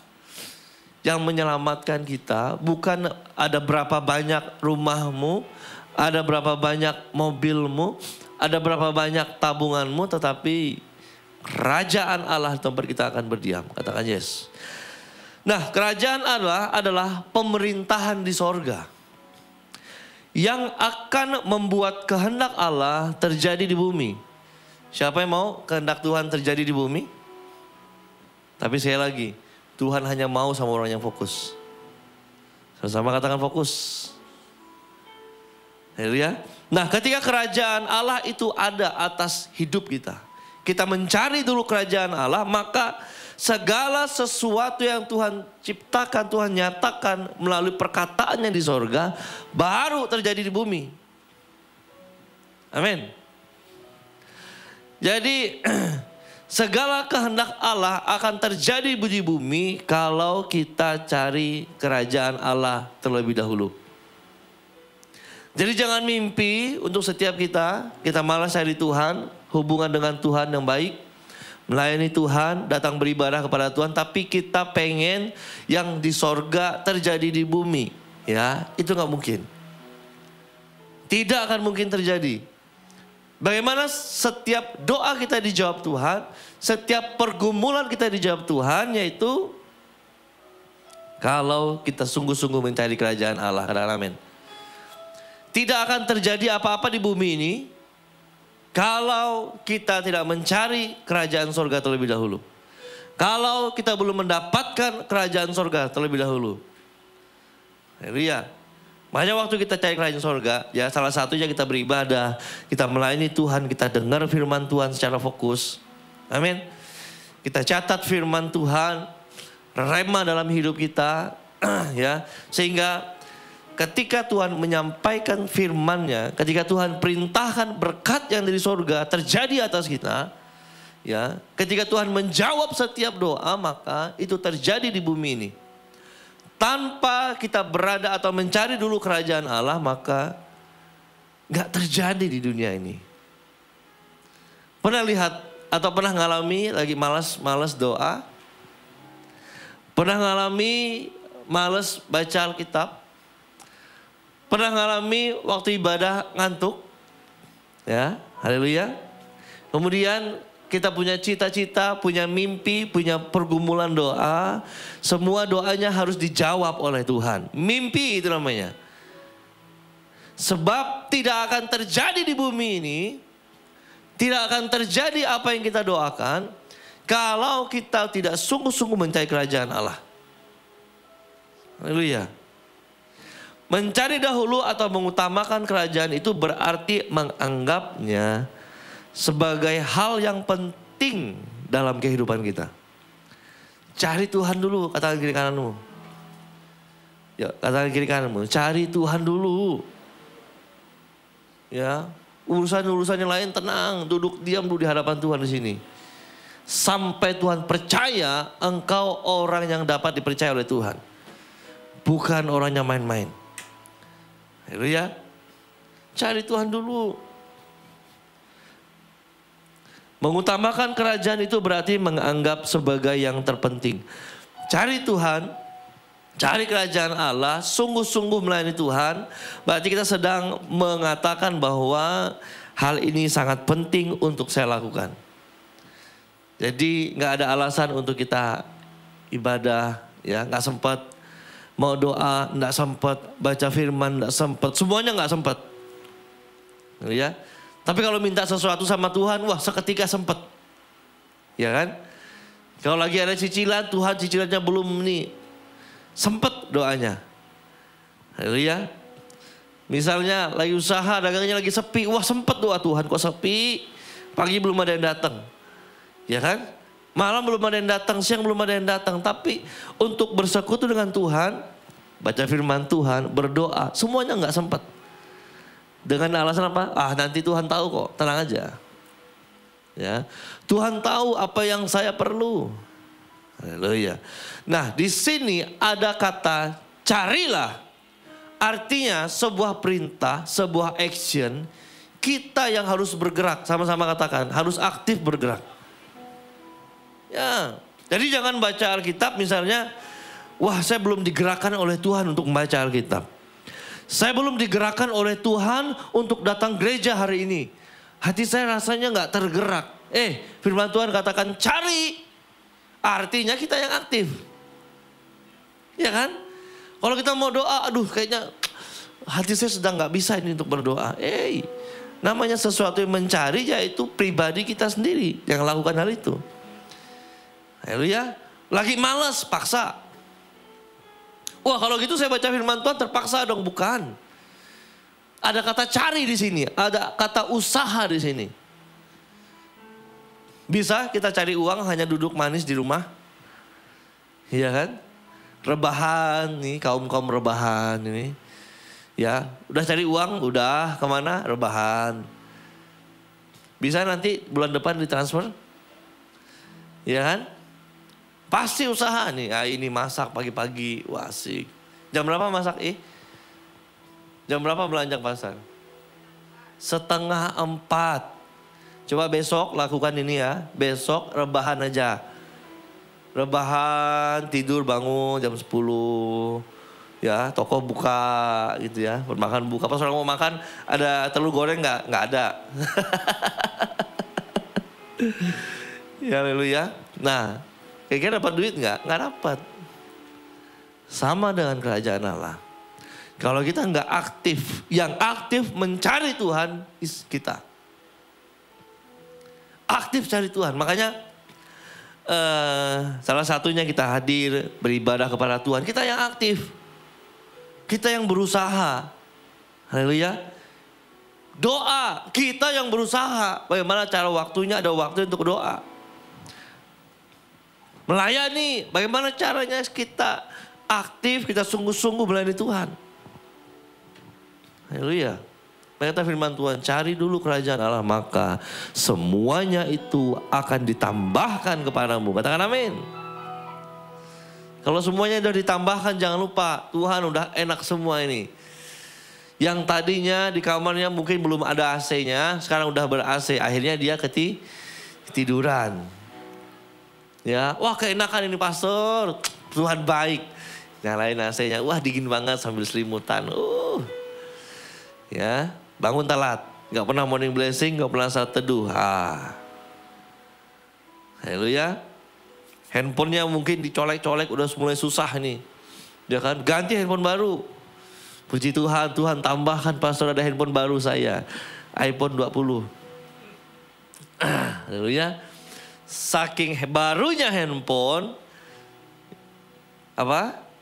yang menyelamatkan kita bukan ada berapa banyak rumahmu, ada berapa banyak mobilmu, ada berapa banyak tabunganmu, tetapi kerajaan Allah tempat kita akan berdiam. Katakan yes. Nah, kerajaan Allah adalah pemerintahan di sorga yang akan membuat kehendak Allah terjadi di bumi. Siapa yang mau kehendak Tuhan terjadi di bumi? Tapi sekali lagi, Tuhan hanya mau sama orang yang fokus. Sama-sama katakan fokus. Ya. Nah, ketika kerajaan Allah itu ada atas hidup kita, kita mencari dulu kerajaan Allah, maka segala sesuatu yang Tuhan ciptakan, Tuhan nyatakan melalui perkataannya di sorga, baru terjadi di bumi. Amin. Jadi segala kehendak Allah akan terjadi di bumi kalau kita cari kerajaan Allah terlebih dahulu. Jadi jangan mimpi untuk setiap kita malas cari Tuhan, hubungan dengan Tuhan yang baik, melayani Tuhan, datang beribadah kepada Tuhan, tapi kita pengen yang di sorga terjadi di bumi. Ya, itu gak mungkin. Tidak akan mungkin terjadi. Bagaimana setiap doa kita dijawab Tuhan, setiap pergumulan kita dijawab Tuhan, yaitu kalau kita sungguh-sungguh mencari kerajaan Allah. Katakan amin. Tidak akan terjadi apa-apa di bumi ini kalau kita tidak mencari kerajaan sorga terlebih dahulu. Kalau kita belum mendapatkan kerajaan sorga terlebih dahulu. Haleluya. Makanya waktu kita cari kerajaan sorga, ya salah satunya kita beribadah, kita melayani Tuhan, kita dengar firman Tuhan secara fokus. Amin. Kita catat firman Tuhan, rema dalam hidup kita, ya, sehingga ketika Tuhan menyampaikan firman-Nya, ketika Tuhan perintahkan berkat yang dari sorga terjadi atas kita, ya, ketika Tuhan menjawab setiap doa, maka itu terjadi di bumi ini. Tanpa kita berada atau mencari dulu kerajaan Allah, maka gak terjadi di dunia ini. Pernah lihat atau pernah ngalami lagi malas doa? Pernah ngalami malas baca Alkitab? Pernah ngalami waktu ibadah ngantuk? Ya, haleluya. Kemudian kita punya cita-cita, punya mimpi, punya pergumulan doa. Semua doanya harus dijawab oleh Tuhan. Mimpi itu namanya. Sebab tidak akan terjadi di bumi ini, tidak akan terjadi apa yang kita doakan kalau kita tidak sungguh-sungguh mencari kerajaan Allah. Haleluya. Mencari dahulu atau mengutamakan kerajaan itu berarti menganggapnya sebagai hal yang penting dalam kehidupan kita. Cari Tuhan dulu, katakan kiri kananmu. Ya, katakan kiri kananmu, cari Tuhan dulu. Ya, urusan-urusan yang lain tenang, duduk diam dulu di hadapan Tuhan di sini. Sampai Tuhan percaya engkau orang yang dapat dipercaya oleh Tuhan. Bukan orang yang main-main. Haleluya. Cari Tuhan dulu. Mengutamakan kerajaan itu berarti menganggap sebagai yang terpenting. Cari Tuhan, cari kerajaan Allah, sungguh-sungguh melayani Tuhan, berarti kita sedang mengatakan bahwa hal ini sangat penting untuk saya lakukan. Jadi nggak ada alasan untuk kita ibadah, ya nggak sempat, mau doa nggak sempat, baca firman nggak sempat, semuanya nggak sempat, ya. Tapi kalau minta sesuatu sama Tuhan, wah seketika sempat, ya kan? Kalau lagi ada cicilan, Tuhan cicilannya belum nih, sempat doanya, ya. Misalnya lagi usaha, dagangnya lagi sepi, wah sempat doa Tuhan, kok sepi, pagi belum ada yang datang, ya kan? Malam belum ada yang datang, siang belum ada yang datang. Tapi untuk bersekutu dengan Tuhan, baca firman Tuhan, berdoa, semuanya nggak sempat. Dengan alasan apa? Ah nanti Tuhan tahu kok, tenang aja. Ya, Tuhan tahu apa yang saya perlu. Haleluya. Nah di sini ada kata carilah. Artinya sebuah perintah, sebuah action. Kita yang harus bergerak, sama-sama katakan, harus aktif bergerak. Ya, jadi jangan baca Alkitab misalnya, wah saya belum digerakkan oleh Tuhan untuk membaca Alkitab. Saya belum digerakkan oleh Tuhan untuk datang gereja hari ini. Hati saya rasanya nggak tergerak. Firman Tuhan katakan cari. Artinya kita yang aktif. Ya kan? Kalau kita mau doa, aduh kayaknya hati saya sedang nggak bisa ini untuk berdoa. Namanya sesuatu yang mencari, yaitu pribadi kita sendiri yang lakukan hal itu. Haleluya. Lagi malas, paksa. Wah kalau gitu saya baca firman Tuhan terpaksa dong, bukan. Ada kata cari di sini, ada kata usaha di sini. Bisa kita cari uang hanya duduk manis di rumah? Iya kan? Rebahan nih, kaum-kaum rebahan ini. Ya, udah cari uang, udah kemana? Rebahan. Bisa nanti bulan depan ditransfer? Iya kan? Pasti usaha nih, ini masak pagi-pagi, wah asik. Jam berapa masak? Jam berapa belanja ke pasar? 3:30. Coba besok lakukan ini ya, besok rebahan aja. Rebahan, tidur bangun jam 10. Ya, toko buka gitu ya, bermakan buka. Pas orang mau makan, ada telur goreng nggak? Nggak ada. Ya haleluya. Nah. Kira-kira dapat duit nggak? Nggak dapat. Sama dengan kerajaan Allah. Kalau kita nggak aktif, yang aktif mencari Tuhan kita. Aktif cari Tuhan. Makanya salah satunya kita hadir beribadah kepada Tuhan. Kita yang aktif. Kita yang berusaha. Haleluya. Doa, kita yang berusaha. Bagaimana cara waktunya? Ada waktu untuk doa. Melayani, bagaimana caranya kita aktif, kita sungguh-sungguh melayani Tuhan. Haleluya. Kata firman Tuhan, cari dulu kerajaan Allah, maka semuanya itu akan ditambahkan kepadamu. Katakan amin. Kalau semuanya sudah ditambahkan, jangan lupa Tuhan udah enak semua ini. Yang tadinya di kamarnya mungkin belum ada AC-nya, sekarang udah ber-AC. Akhirnya dia ketiduran. Ya, wah keenakan ini pastor, Tuhan baik. Nyalain AC-nya, wah dingin banget sambil selimutan. Ya, bangun telat, nggak pernah morning blessing, nggak pernah saat teduh. Haleluya. Handphonenya mungkin dicolek-colek, udah mulai susah nih. Ya kan, ganti handphone baru. Puji Tuhan, Tuhan tambahkan pastor ada handphone baru saya, iPhone 20. Haleluya. Saking barunya handphone,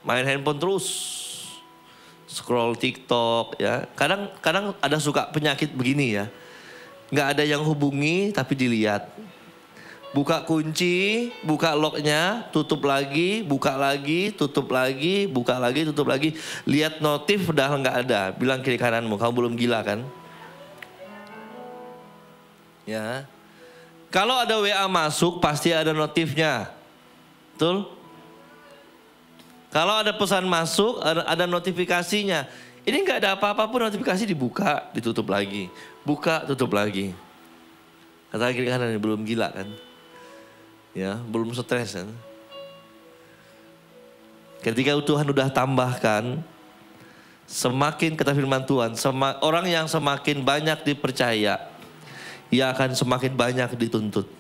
main handphone terus, scroll TikTok ya. Kadang ada suka penyakit begini ya, nggak ada yang hubungi tapi dilihat. Buka kunci, buka locknya, tutup lagi, buka lagi, tutup lagi, buka lagi, tutup lagi. Lihat notif udah nggak ada. Bilang kiri kananmu, kamu belum gila kan? Ya. Kalau ada WA masuk pasti ada notifnya. Betul? Kalau ada pesan masuk ada notifikasinya. Ini nggak ada apa-apa pun notifikasi dibuka, ditutup lagi. Buka, tutup lagi. Katakan kiri kanan, belum gila kan? Ya, belum stres kan? Ketika Tuhan udah tambahkan, semakin kata firman Tuhan, orang yang semakin banyak dipercaya, ia akan semakin banyak dituntut.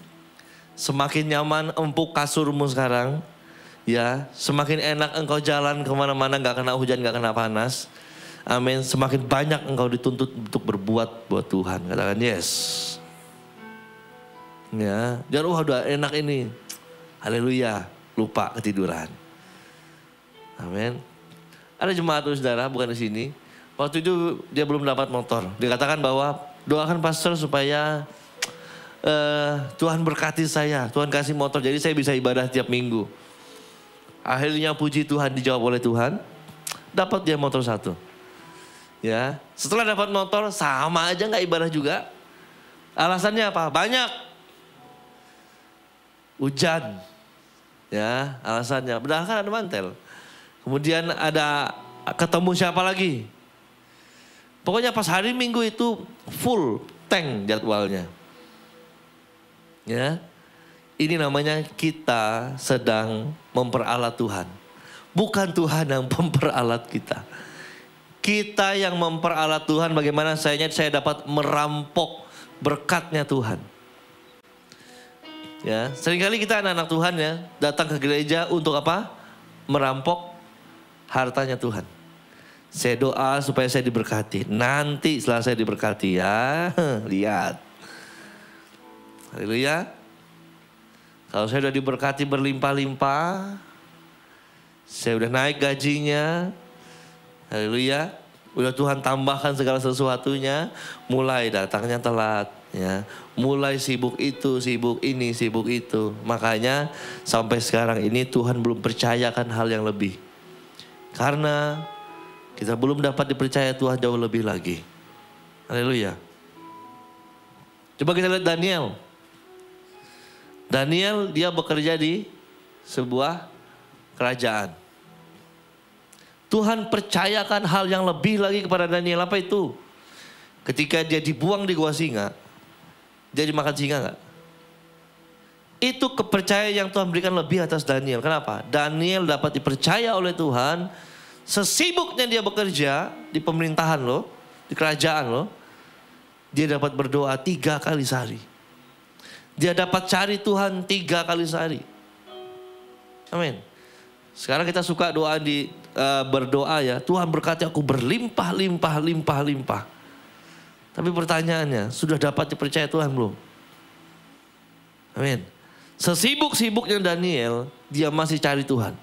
Semakin nyaman empuk kasurmu sekarang, ya, semakin enak engkau jalan kemana-mana, gak kena hujan, gak kena panas. Amin. Semakin banyak engkau dituntut untuk berbuat buat Tuhan. Katakan yes. Ya, jangan udah enak ini. Haleluya, lupa ketiduran. Amin. Ada jemaat saudara, bukan di sini. Waktu itu dia belum dapat motor. Dikatakan bahwa doakan pastor supaya Tuhan berkati saya, Tuhan kasih motor, jadi saya bisa ibadah tiap minggu. Akhirnya puji Tuhan, dijawab oleh Tuhan, dapat dia motor 1. Ya, setelah dapat motor sama aja nggak ibadah juga. Alasannya apa? Banyak. Hujan, ya alasannya. Padahal kan ada mantel. Kemudian ada ketemu siapa lagi? Pokoknya pas hari Minggu itu full tank jadwalnya. Ya, ini namanya kita sedang memperalat Tuhan. Bukan Tuhan yang memperalat kita. Kita yang memperalat Tuhan. Bagaimana saya dapat merampok berkatnya Tuhan. Ya, seringkali kita anak-anak Tuhan ya datang ke gereja untuk apa? Merampok hartanya Tuhan. Saya doa supaya saya diberkati. Nanti setelah saya diberkati ya, lihat. Haleluya. Kalau saya udah diberkati berlimpah-limpah, saya udah naik gajinya, haleluya. Udah Tuhan tambahkan segala sesuatunya, mulai datangnya telat. Ya, mulai sibuk itu, sibuk ini, sibuk itu. Makanya sampai sekarang ini Tuhan belum percayakan hal yang lebih. Karena kita belum dapat dipercaya Tuhan jauh lebih lagi. Haleluya. Coba kita lihat Daniel. Daniel dia bekerja di sebuah kerajaan. Tuhan percayakan hal yang lebih lagi kepada Daniel. Apa itu? Ketika dia dibuang di gua singa, dia dimakan singa gak? Itu kepercayaan yang Tuhan berikan lebih atas Daniel. Kenapa? Daniel dapat dipercaya oleh Tuhan. Sesibuknya dia bekerja di pemerintahan loh, di kerajaan loh, dia dapat berdoa 3 kali sehari. Dia dapat cari Tuhan 3 kali sehari. Amin. Sekarang kita suka doa berdoa ya, Tuhan berkati aku berlimpah, limpah, limpah, limpah. Tapi pertanyaannya, sudah dapat dipercaya Tuhan belum? Amin. Sesibuk-sibuknya Daniel, dia masih cari Tuhan.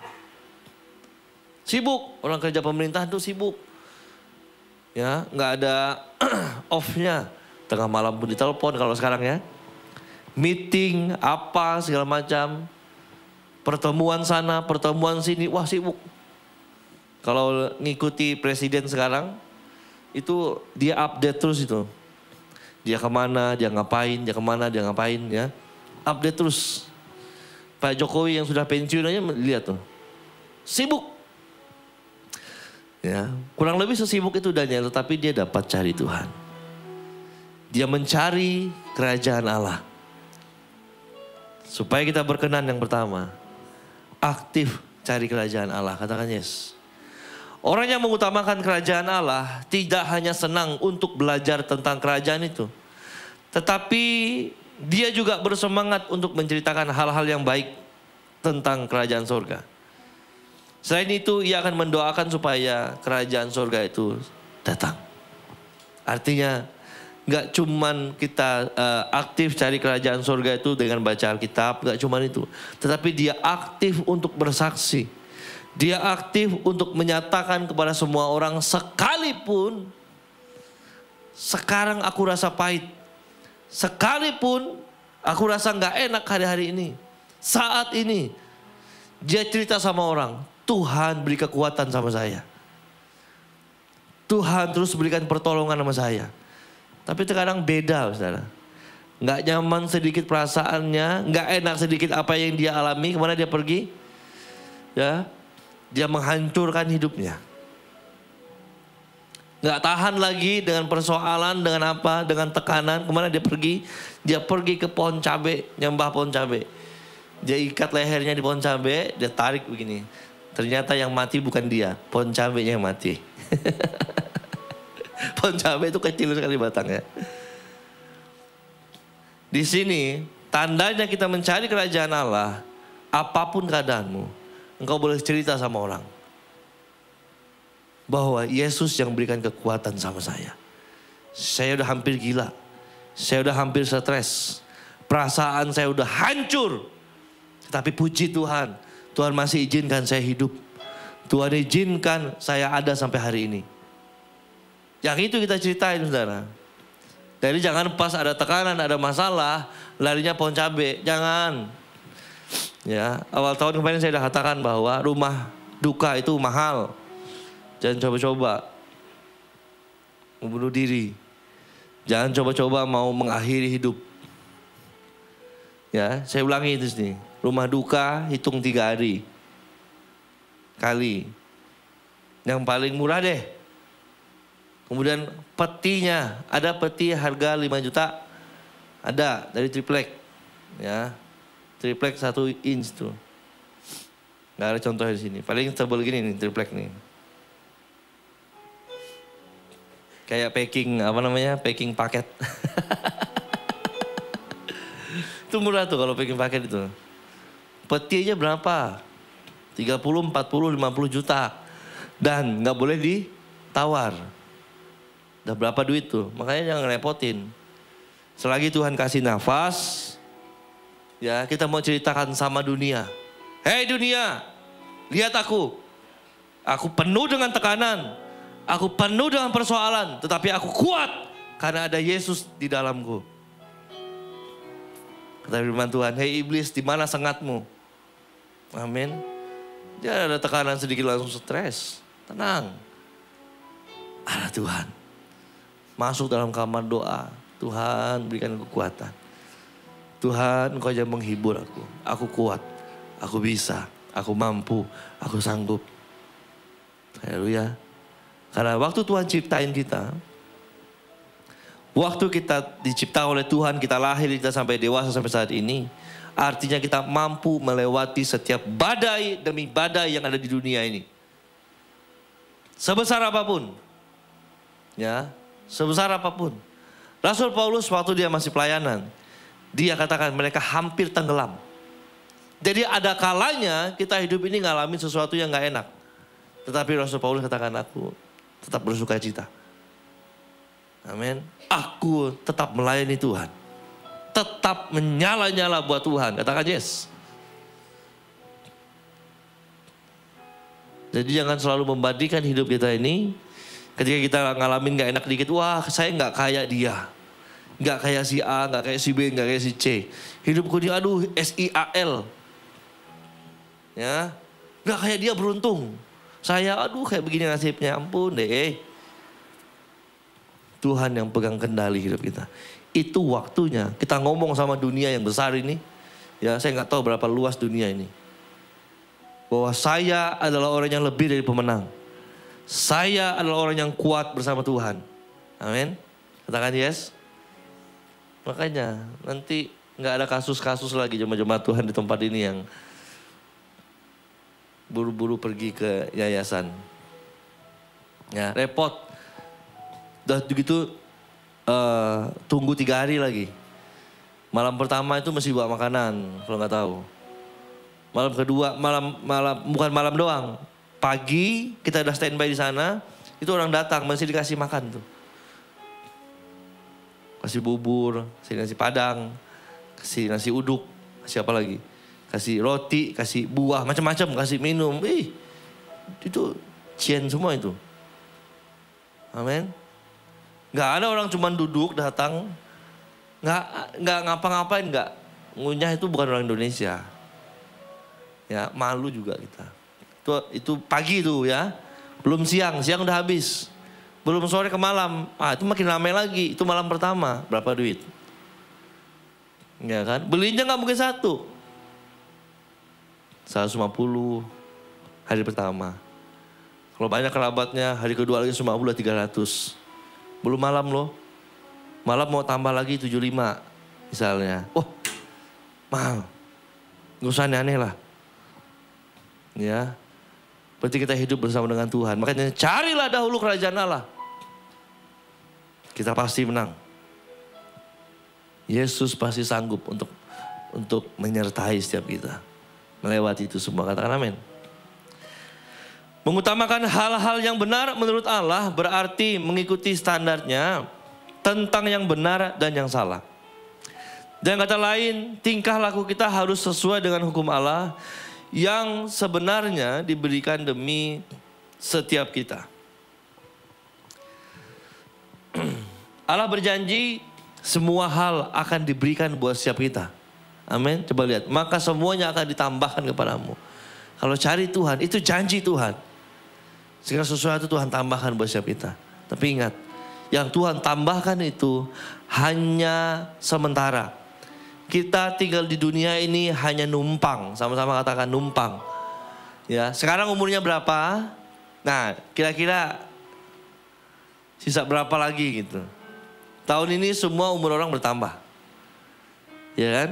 Sibuk, orang kerja pemerintahan tuh sibuk. Ya, nggak ada off-nya. Tengah malam pun ditelepon kalau sekarang ya. Meeting, apa, segala macam. Pertemuan sana, pertemuan sini, wah sibuk. Kalau ngikuti presiden sekarang, itu dia update terus itu. Dia kemana, dia ngapain, dia kemana, dia ngapain ya. Update terus. Pak Jokowi yang sudah pensiun aja lihat tuh. Sibuk. Ya, kurang lebih sesibuk itu Daniel, tapi dia dapat cari Tuhan. Dia mencari kerajaan Allah. Supaya kita berkenan yang pertama, aktif cari kerajaan Allah. Katakan yes. Orang yang mengutamakan kerajaan Allah tidak hanya senang untuk belajar tentang kerajaan itu. Tetapi dia juga bersemangat untuk menceritakan hal-hal yang baik tentang kerajaan surga. Selain itu ia akan mendoakan supaya kerajaan surga itu datang. Artinya gak cuman kita aktif cari kerajaan surga itu dengan baca Alkitab, gak cuman itu. Tetapi dia aktif untuk bersaksi. Dia aktif untuk menyatakan kepada semua orang, sekalipun sekarang aku rasa pahit, sekalipun aku rasa gak enak hari-hari ini, saat ini, dia cerita sama orang, Tuhan beri kekuatan sama saya. Tuhan terus berikan pertolongan sama saya. Tapi terkadang beda saudara. Gak nyaman sedikit perasaannya, gak enak sedikit apa yang dia alami, kemana dia pergi? Ya. Dia menghancurkan hidupnya. Nggak tahan lagi dengan persoalan, dengan apa, dengan tekanan. Kemana dia pergi? Dia pergi ke pohon cabai, nyembah pohon cabai. Dia ikat lehernya di pohon cabai, dia tarik begini. Ternyata yang mati bukan dia, pohon cabainya yang mati. Pohon cabai itu kecil sekali batangnya. Di sini tandanya kita mencari kerajaan Allah, apapun keadaanmu, engkau boleh cerita sama orang bahwa Yesus yang berikan kekuatan sama saya. Saya udah hampir gila. Saya udah hampir stres. Perasaan saya udah hancur. Tetapi puji Tuhan, Tuhan masih izinkan saya hidup. Tuhan izinkan saya ada sampai hari ini. Yang itu kita ceritain, saudara. Jadi jangan pas ada tekanan, ada masalah, larinya pohon cabai. Jangan. Ya, awal tahun kemarin saya sudah katakan bahwa rumah duka itu mahal. Jangan coba-coba membunuh diri. Jangan coba-coba mau mengakhiri hidup. Ya, saya ulangi itu sini. Rumah duka hitung 3 hari. Kali. Yang paling murah deh. Kemudian petinya. Ada peti harga 5 juta. Ada dari triplek. Ya. Triplek 1 inch tuh. Nggak ada contohnya di sini. Paling tebal gini nih triplek nih. Kayak packing, apa namanya, packing paket. Itu murah tuh kalau packing paket itu. Peti aja berapa? 30, 40, 50 juta. Dan gak boleh ditawar. Udah berapa duit tuh? Makanya jangan repotin. Selagi Tuhan kasih nafas, ya kita mau ceritakan sama dunia. Hei dunia, lihat aku. Aku penuh dengan tekanan. Aku penuh dengan persoalan, tetapi aku kuat karena ada Yesus di dalamku. Kata firman Tuhan, hei iblis, di mana sengatmu? Amin. Jangan ada tekanan sedikit langsung stres. Tenang. Ada Tuhan. Masuk dalam kamar doa. Tuhan berikan kekuatan. Tuhan, Engkau aja menghibur aku. Aku kuat. Aku bisa. Aku mampu. Aku sanggup. Haleluya. Karena waktu Tuhan ciptain kita, waktu kita dicipta oleh Tuhan, kita lahir, kita sampai dewasa sampai saat ini, artinya kita mampu melewati setiap badai demi badai yang ada di dunia ini. Sebesar apapun. Ya, sebesar apapun. Rasul Paulus waktu dia masih pelayanan, dia katakan mereka hampir tenggelam. Jadi ada kalanya kita hidup ini ngalamin sesuatu yang gak enak. Tetapi Rasul Paulus katakan, aku tetap bersuka cita. Amin. Aku tetap melayani Tuhan. Tetap menyala-nyala buat Tuhan. Katakan yes. Jadi jangan selalu membandingkan hidup kita ini. Ketika kita ngalamin gak enak dikit. Wah, saya gak kayak dia. Gak kayak si A, gak kayak si B, gak kayak si C. Hidupku ini aduh SIAL. Ya. Gak kayak dia beruntung. Saya aduh kayak begini nasibnya, ampun deh. Tuhan yang pegang kendali hidup kita. Itu waktunya kita ngomong sama dunia yang besar ini. Ya, saya nggak tahu berapa luas dunia ini. Bahwa saya adalah orang yang lebih dari pemenang. Saya adalah orang yang kuat bersama Tuhan. Amin. Katakan yes. Makanya nanti nggak ada kasus-kasus lagi jemaat-jemaat Tuhan di tempat ini yang buru-buru pergi ke yayasan. Ya, repot. Udah begitu tunggu 3 hari lagi. Malam pertama itu mesti bawa makanan, kalau nggak tahu. Malam kedua, bukan malam doang. Pagi kita udah standby di sana, itu orang datang masih dikasih makan tuh. Kasih bubur, kasih nasi padang, kasih nasi uduk, kasih apa lagi? Kasih roti, kasih buah, macam-macam, kasih minum. Itu cien semua itu. Amin. Gak ada orang cuma duduk datang, nggak ngapa-ngapain, nggak ngunyah. Itu bukan orang Indonesia. Ya, malu juga kita. Itu pagi tuh ya, belum siang udah habis. Belum sore ke malam, itu makin ramai lagi. Itu malam pertama, berapa duit? Ya kan, belinya nggak mungkin 150 hari pertama. Kalau banyak kerabatnya, hari kedua lagi cuma 300. Belum malam loh. Malam mau tambah lagi 75 misalnya. Wah, mahal. Gak usah aneh-aneh lah. Ya, berarti kita hidup bersama dengan Tuhan. Makanya carilah dahulu kerajaan Allah. Kita pasti menang. Yesus pasti sanggup untuk menyertai setiap kita. Melewati itu semua, katakan amin. Mengutamakan hal-hal yang benar menurut Allah berarti mengikuti standarnya tentang yang benar dan yang salah. Dan kata lain, tingkah laku kita harus sesuai dengan hukum Allah yang sebenarnya diberikan demi setiap kita. Allah berjanji semua hal akan diberikan buat setiap kita. Amin. Coba lihat, maka semuanya akan ditambahkan kepadamu. Kalau cari Tuhan, itu janji Tuhan. Segala sesuatu Tuhan tambahkan buat setiap kita. Tapi ingat, yang Tuhan tambahkan itu hanya sementara. Kita tinggal di dunia ini hanya numpang. Sama-sama katakan numpang. Ya, sekarang umurnya berapa? Nah, kira-kira sisa berapa lagi gitu. Tahun ini semua umur orang bertambah. Ya kan?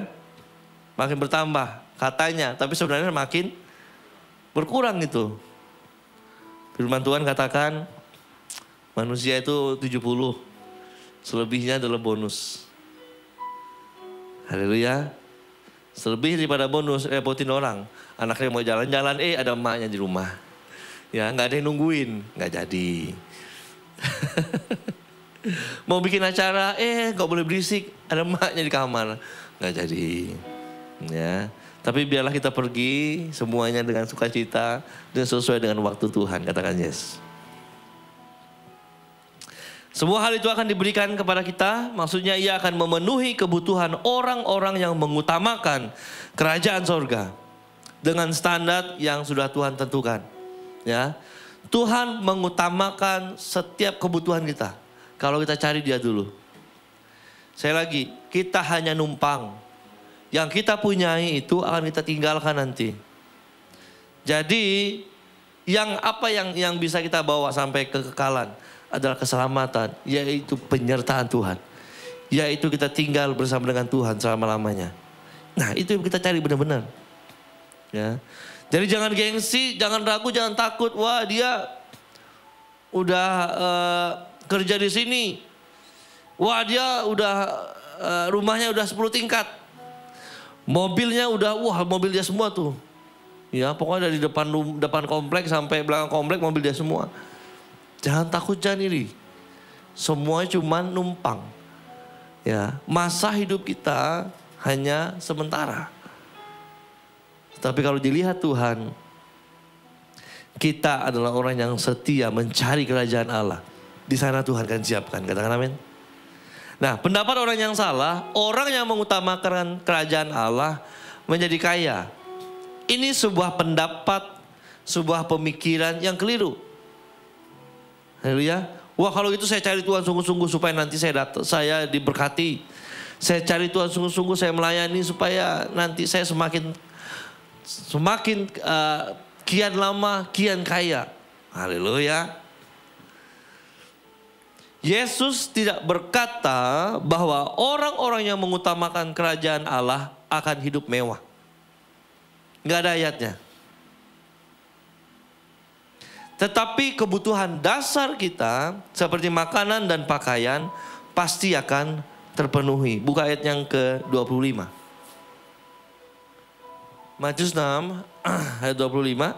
Makin bertambah katanya, tapi sebenarnya makin berkurang gitu. Firman Tuhan katakan manusia itu 70, selebihnya adalah bonus. Haleluya. Selebih daripada bonus, repotin orang. Anaknya mau jalan-jalan, ada emaknya di rumah. Ya, nggak ada yang nungguin, nggak jadi. Mau bikin acara, nggak boleh berisik, ada emaknya di kamar, nggak jadi. Ya, tapi biarlah kita pergi semuanya dengan sukacita dan sesuai dengan waktu Tuhan, katakan yes. Semua hal itu akan diberikan kepada kita, maksudnya ia akan memenuhi kebutuhan orang-orang yang mengutamakan kerajaan sorga dengan standar yang sudah Tuhan tentukan. Ya, Tuhan mengutamakan setiap kebutuhan kita. Kalau kita cari Dia dulu. Saya lagi, kita hanya numpang. Yang kita punyai itu akan kita tinggalkan nanti. Jadi yang bisa kita bawa sampai kekekalan adalah keselamatan, yaitu penyertaan Tuhan. Yaitu kita tinggal bersama dengan Tuhan selama-lamanya. Nah, itu yang kita cari benar-benar. Ya. Jadi jangan gengsi, jangan ragu, jangan takut. Wah, dia udah kerja di sini. Wah, dia udah rumahnya udah 10 tingkat. Mobilnya udah, mobil dia semua tuh. Ya, pokoknya dari depan komplek sampai belakang komplek mobil dia semua. Jangan takut, jangan iri. Semua cuma numpang. Ya, masa hidup kita hanya sementara. Tapi kalau dilihat Tuhan, kita adalah orang yang setia mencari kerajaan Allah. Di sana Tuhan akan siapkan, katakan amin. Nah, pendapat orang yang salah, orang yang mengutamakan kerajaan Allah menjadi kaya. Ini sebuah pendapat, sebuah pemikiran yang keliru. Haleluya. Wah, kalau gitu saya cari Tuhan sungguh-sungguh supaya nanti saya diberkati. Saya cari Tuhan sungguh-sungguh, saya melayani supaya nanti saya semakin kian lama, kian kaya. Haleluya. Yesus tidak berkata bahwa orang-orang yang mengutamakan kerajaan Allah akan hidup mewah. Nggak ada ayatnya. Tetapi kebutuhan dasar kita seperti makanan dan pakaian pasti akan terpenuhi. Buka ayat yang ke-25. Matius 6 ayat 25.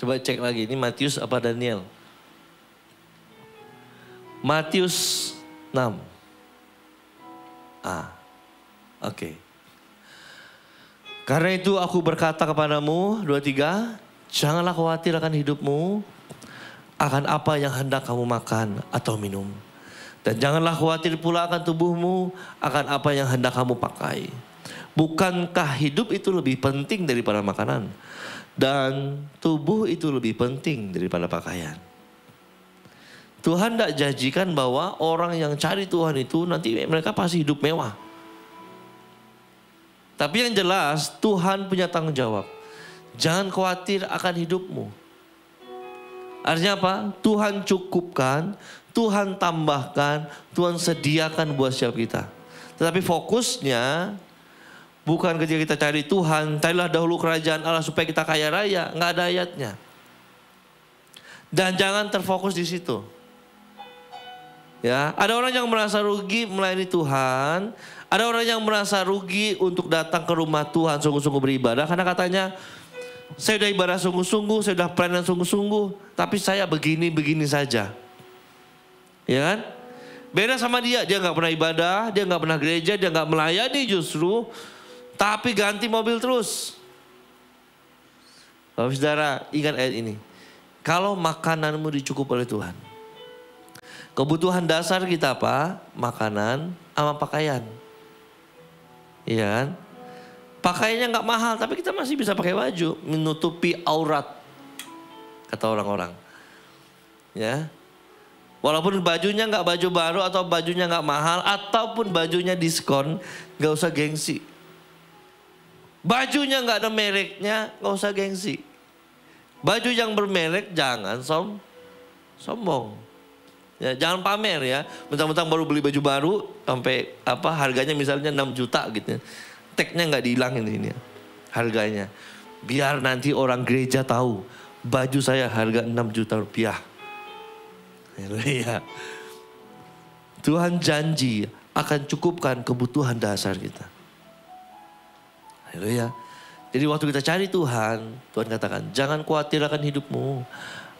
Coba cek lagi, ini Matius apa Daniel? Matius 6. Oke. Karena itu aku berkata kepadamu, 23, janganlah khawatir akan hidupmu, akan apa yang hendak kamu makan atau minum. Dan janganlah khawatir pula akan tubuhmu, akan apa yang hendak kamu pakai. Bukankah hidup itu lebih penting daripada makanan? Dan tubuh itu lebih penting daripada pakaian. Tuhan tidak janjikan bahwa orang yang cari Tuhan itu nanti mereka pasti hidup mewah. Tapi yang jelas Tuhan punya tanggung jawab. Jangan khawatir akan hidupmu. Artinya apa? Tuhan cukupkan, Tuhan tambahkan, Tuhan sediakan buat setiap kita. Tetapi fokusnya bukan ketika kita cari Tuhan, carilah dahulu kerajaan Allah supaya kita kaya raya. Nggak ada ayatnya. Dan jangan terfokus di situ. Ya, ada orang yang merasa rugi melayani Tuhan, ada orang yang merasa rugi untuk datang ke rumah Tuhan sungguh-sungguh beribadah karena katanya saya udah ibadah sungguh-sungguh, saya udah plan sungguh-sungguh, tapi saya begini-begini saja. Ya kan? Beda sama dia nggak pernah ibadah, dia nggak pernah gereja, dia nggak melayani justru, tapi ganti mobil terus. Bapak saudara, ingat ayat ini. Kalau makananmu dicukup oleh Tuhan. Kebutuhan dasar kita apa? Makanan sama pakaian. Iya kan? Pakaiannya nggak mahal, tapi kita masih bisa pakai baju. Menutupi aurat. Kata orang-orang. Ya. Walaupun bajunya nggak baju baru atau bajunya nggak mahal. Ataupun bajunya diskon. Nggak usah gengsi. Bajunya nggak ada mereknya, nggak usah gengsi. Baju yang bermerek jangan sombong. Ya, jangan pamer ya. Mentang-mentang baru beli baju baru sampai harganya misalnya 6 juta gitu. Tagnya nggak dihilangin ini harganya. Biar nanti orang gereja tahu baju saya harga 6 juta rupiah. Ya. Tuhan janji akan cukupkan kebutuhan dasar kita. Haleluya. Jadi waktu kita cari Tuhan, Tuhan katakan jangan khawatir akan hidupmu.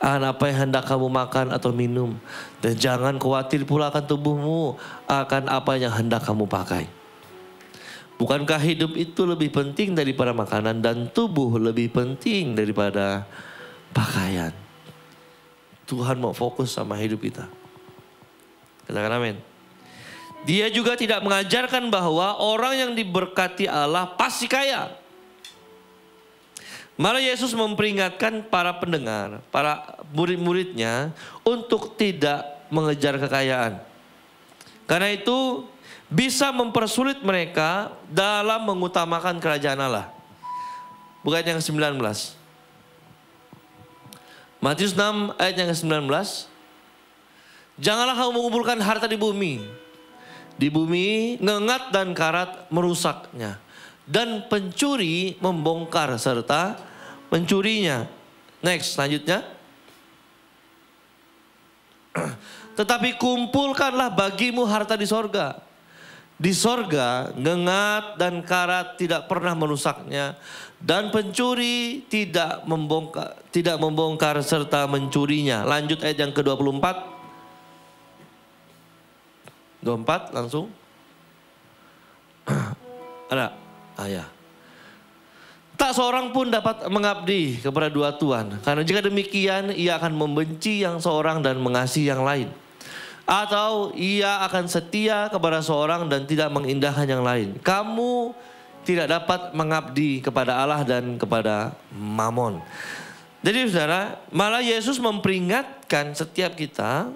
Apa yang hendak kamu makan atau minum. Dan jangan khawatir pula akan tubuhmu. Akan apa yang hendak kamu pakai. Bukankah hidup itu lebih penting daripada makanan. Dan tubuh lebih penting daripada pakaian. Tuhan mau fokus sama hidup kita. Katakan amin. Dia juga tidak mengajarkan bahwa orang yang diberkati Allah pasti kaya. Malah Yesus memperingatkan para pendengar, para murid-muridnya untuk tidak mengejar kekayaan. Karena itu bisa mempersulit mereka dalam mengutamakan kerajaan Allah. Bukan yang ke-19. Matius 6 ayat yang ke-19. Janganlah kamu mengumpulkan harta di bumi. Di bumi ngengat dan karat merusaknya. Dan pencuri membongkar serta mencurinya. Next, selanjutnya. Tetapi kumpulkanlah bagimu harta di sorga. Di sorga ngengat dan karat tidak pernah merusaknya. Dan pencuri tidak membongkar serta mencurinya. Lanjut ayat yang ke-24. 24 langsung. Ada. Ya. Tak seorang pun dapat mengabdi kepada dua tuan. Karena jika demikian ia akan membenci yang seorang dan mengasihi yang lain. Atau ia akan setia kepada seorang dan tidak mengindahkan yang lain. Kamu tidak dapat mengabdi kepada Allah dan kepada Mamon. Jadi saudara, malah Yesus memperingatkan setiap kita.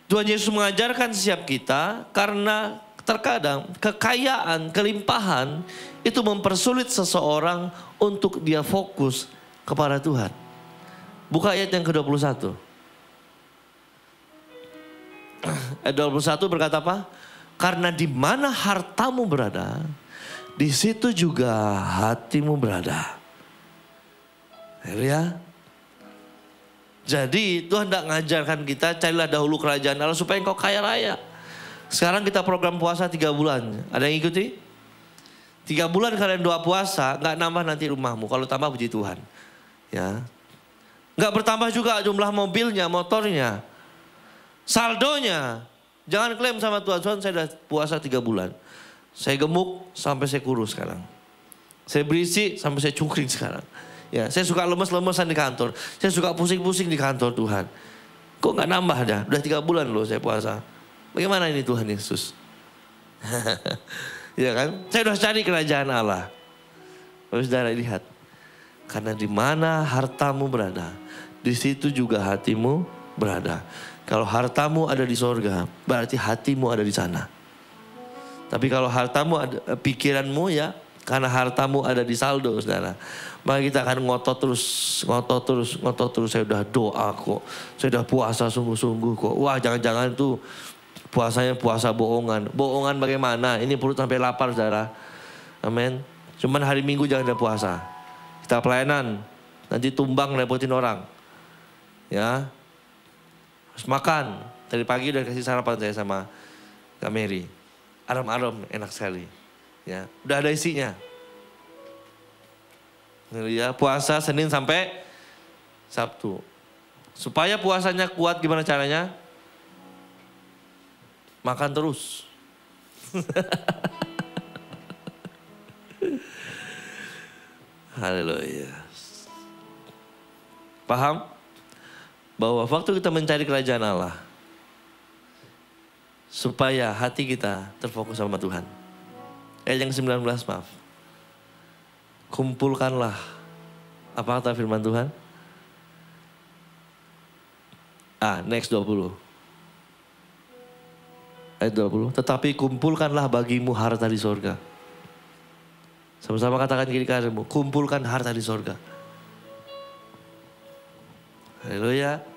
Tuhan Yesus mengajarkan setiap kita karena terkadang kekayaan, kelimpahan itu mempersulit seseorang untuk dia fokus kepada Tuhan. Buka ayat yang ke-21. Ayat 21 berkata apa? Karena di mana hartamu berada, di situ juga hatimu berada. Ya. Jadi Tuhan tidak mengajarkan kita carilah dahulu kerajaan Allah supaya engkau kaya raya. Sekarang kita program puasa 3 bulan. Ada yang ikuti? 3 bulan kalian doa puasa, nggak nambah nanti rumahmu. Kalau tambah puji Tuhan. Ya. Nggak bertambah juga jumlah mobilnya, motornya. Saldonya. Jangan klaim sama Tuhan, saya sudah puasa 3 bulan. Saya gemuk sampai saya kurus sekarang. Saya berisi sampai saya cungkring sekarang. Ya, saya suka lemes-lemesan di kantor. Saya suka pusing-pusing di kantor Tuhan. Kok nggak nambah dah? Udah 3 bulan loh saya puasa. Bagaimana ini Tuhan Yesus? Ya kan? Saya udah cari kerajaan Allah. Bapak saudara lihat. Karena di mana hartamu berada, di situ juga hatimu berada. Kalau hartamu ada di sorga, berarti hatimu ada di sana. Tapi kalau hartamu ada, pikiranmu ya, karena hartamu ada di saldo, saudara. Maka kita akan ngotot terus. Saya udah doa kok, saya udah puasa sungguh-sungguh kok. Wah, jangan-jangan itu puasanya puasa bohongan. Bohongan bagaimana? Ini perut sampai lapar, saudara. Amin. Cuman hari Minggu jangan ada puasa. Kita pelayanan, nanti tumbang repotin orang. Ya. Harus makan. Tadi pagi udah kasih sarapan saya sama Kak Mary. Arom-arom, enak sekali. Ya, udah ada isinya. Ya, puasa Senin sampai Sabtu. Supaya puasanya kuat gimana caranya? Makan terus. Haleluya. Paham? Bahwa waktu kita mencari kerajaan Allah, supaya hati kita terfokus sama Tuhan. Ayat yang 19, maaf. Kumpulkanlah. Apa kata firman Tuhan? Next 20. Ayat 20. Tetapi kumpulkanlah bagimu harta di sorga. Sama-sama katakan kiri kananmu, kumpulkan harta di sorga. Haleluya.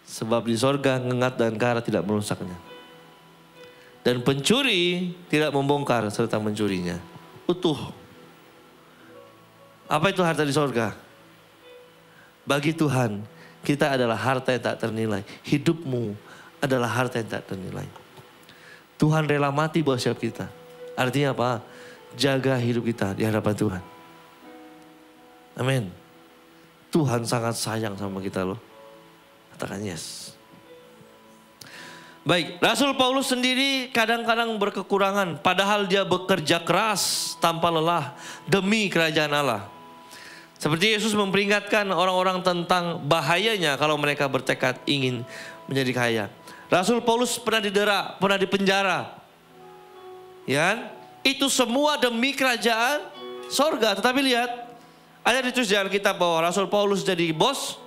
Sebab di sorga ngengat dan kara tidak merusaknya. Dan pencuri tidak membongkar serta mencurinya. Utuh. Apa itu harta di sorga? Bagi Tuhan, kita adalah harta yang tak ternilai. Hidupmu adalah harta yang tak ternilai. Tuhan rela mati buat siap kita. Artinya apa? Jaga hidup kita di hadapan Tuhan. Amin. Tuhan sangat sayang sama kita loh. Katakan yes. Baik, Rasul Paulus sendiri kadang-kadang berkekurangan. Padahal dia bekerja keras tanpa lelah demi kerajaan Allah. Seperti Yesus memperingatkan orang-orang tentang bahayanya kalau mereka bertekad ingin menjadi kaya. Rasul Paulus pernah didera, pernah dipenjara. Ya, itu semua demi kerajaan sorga. Tetapi lihat, ada ditulis di Alkitab bahwa Rasul Paulus jadi bos.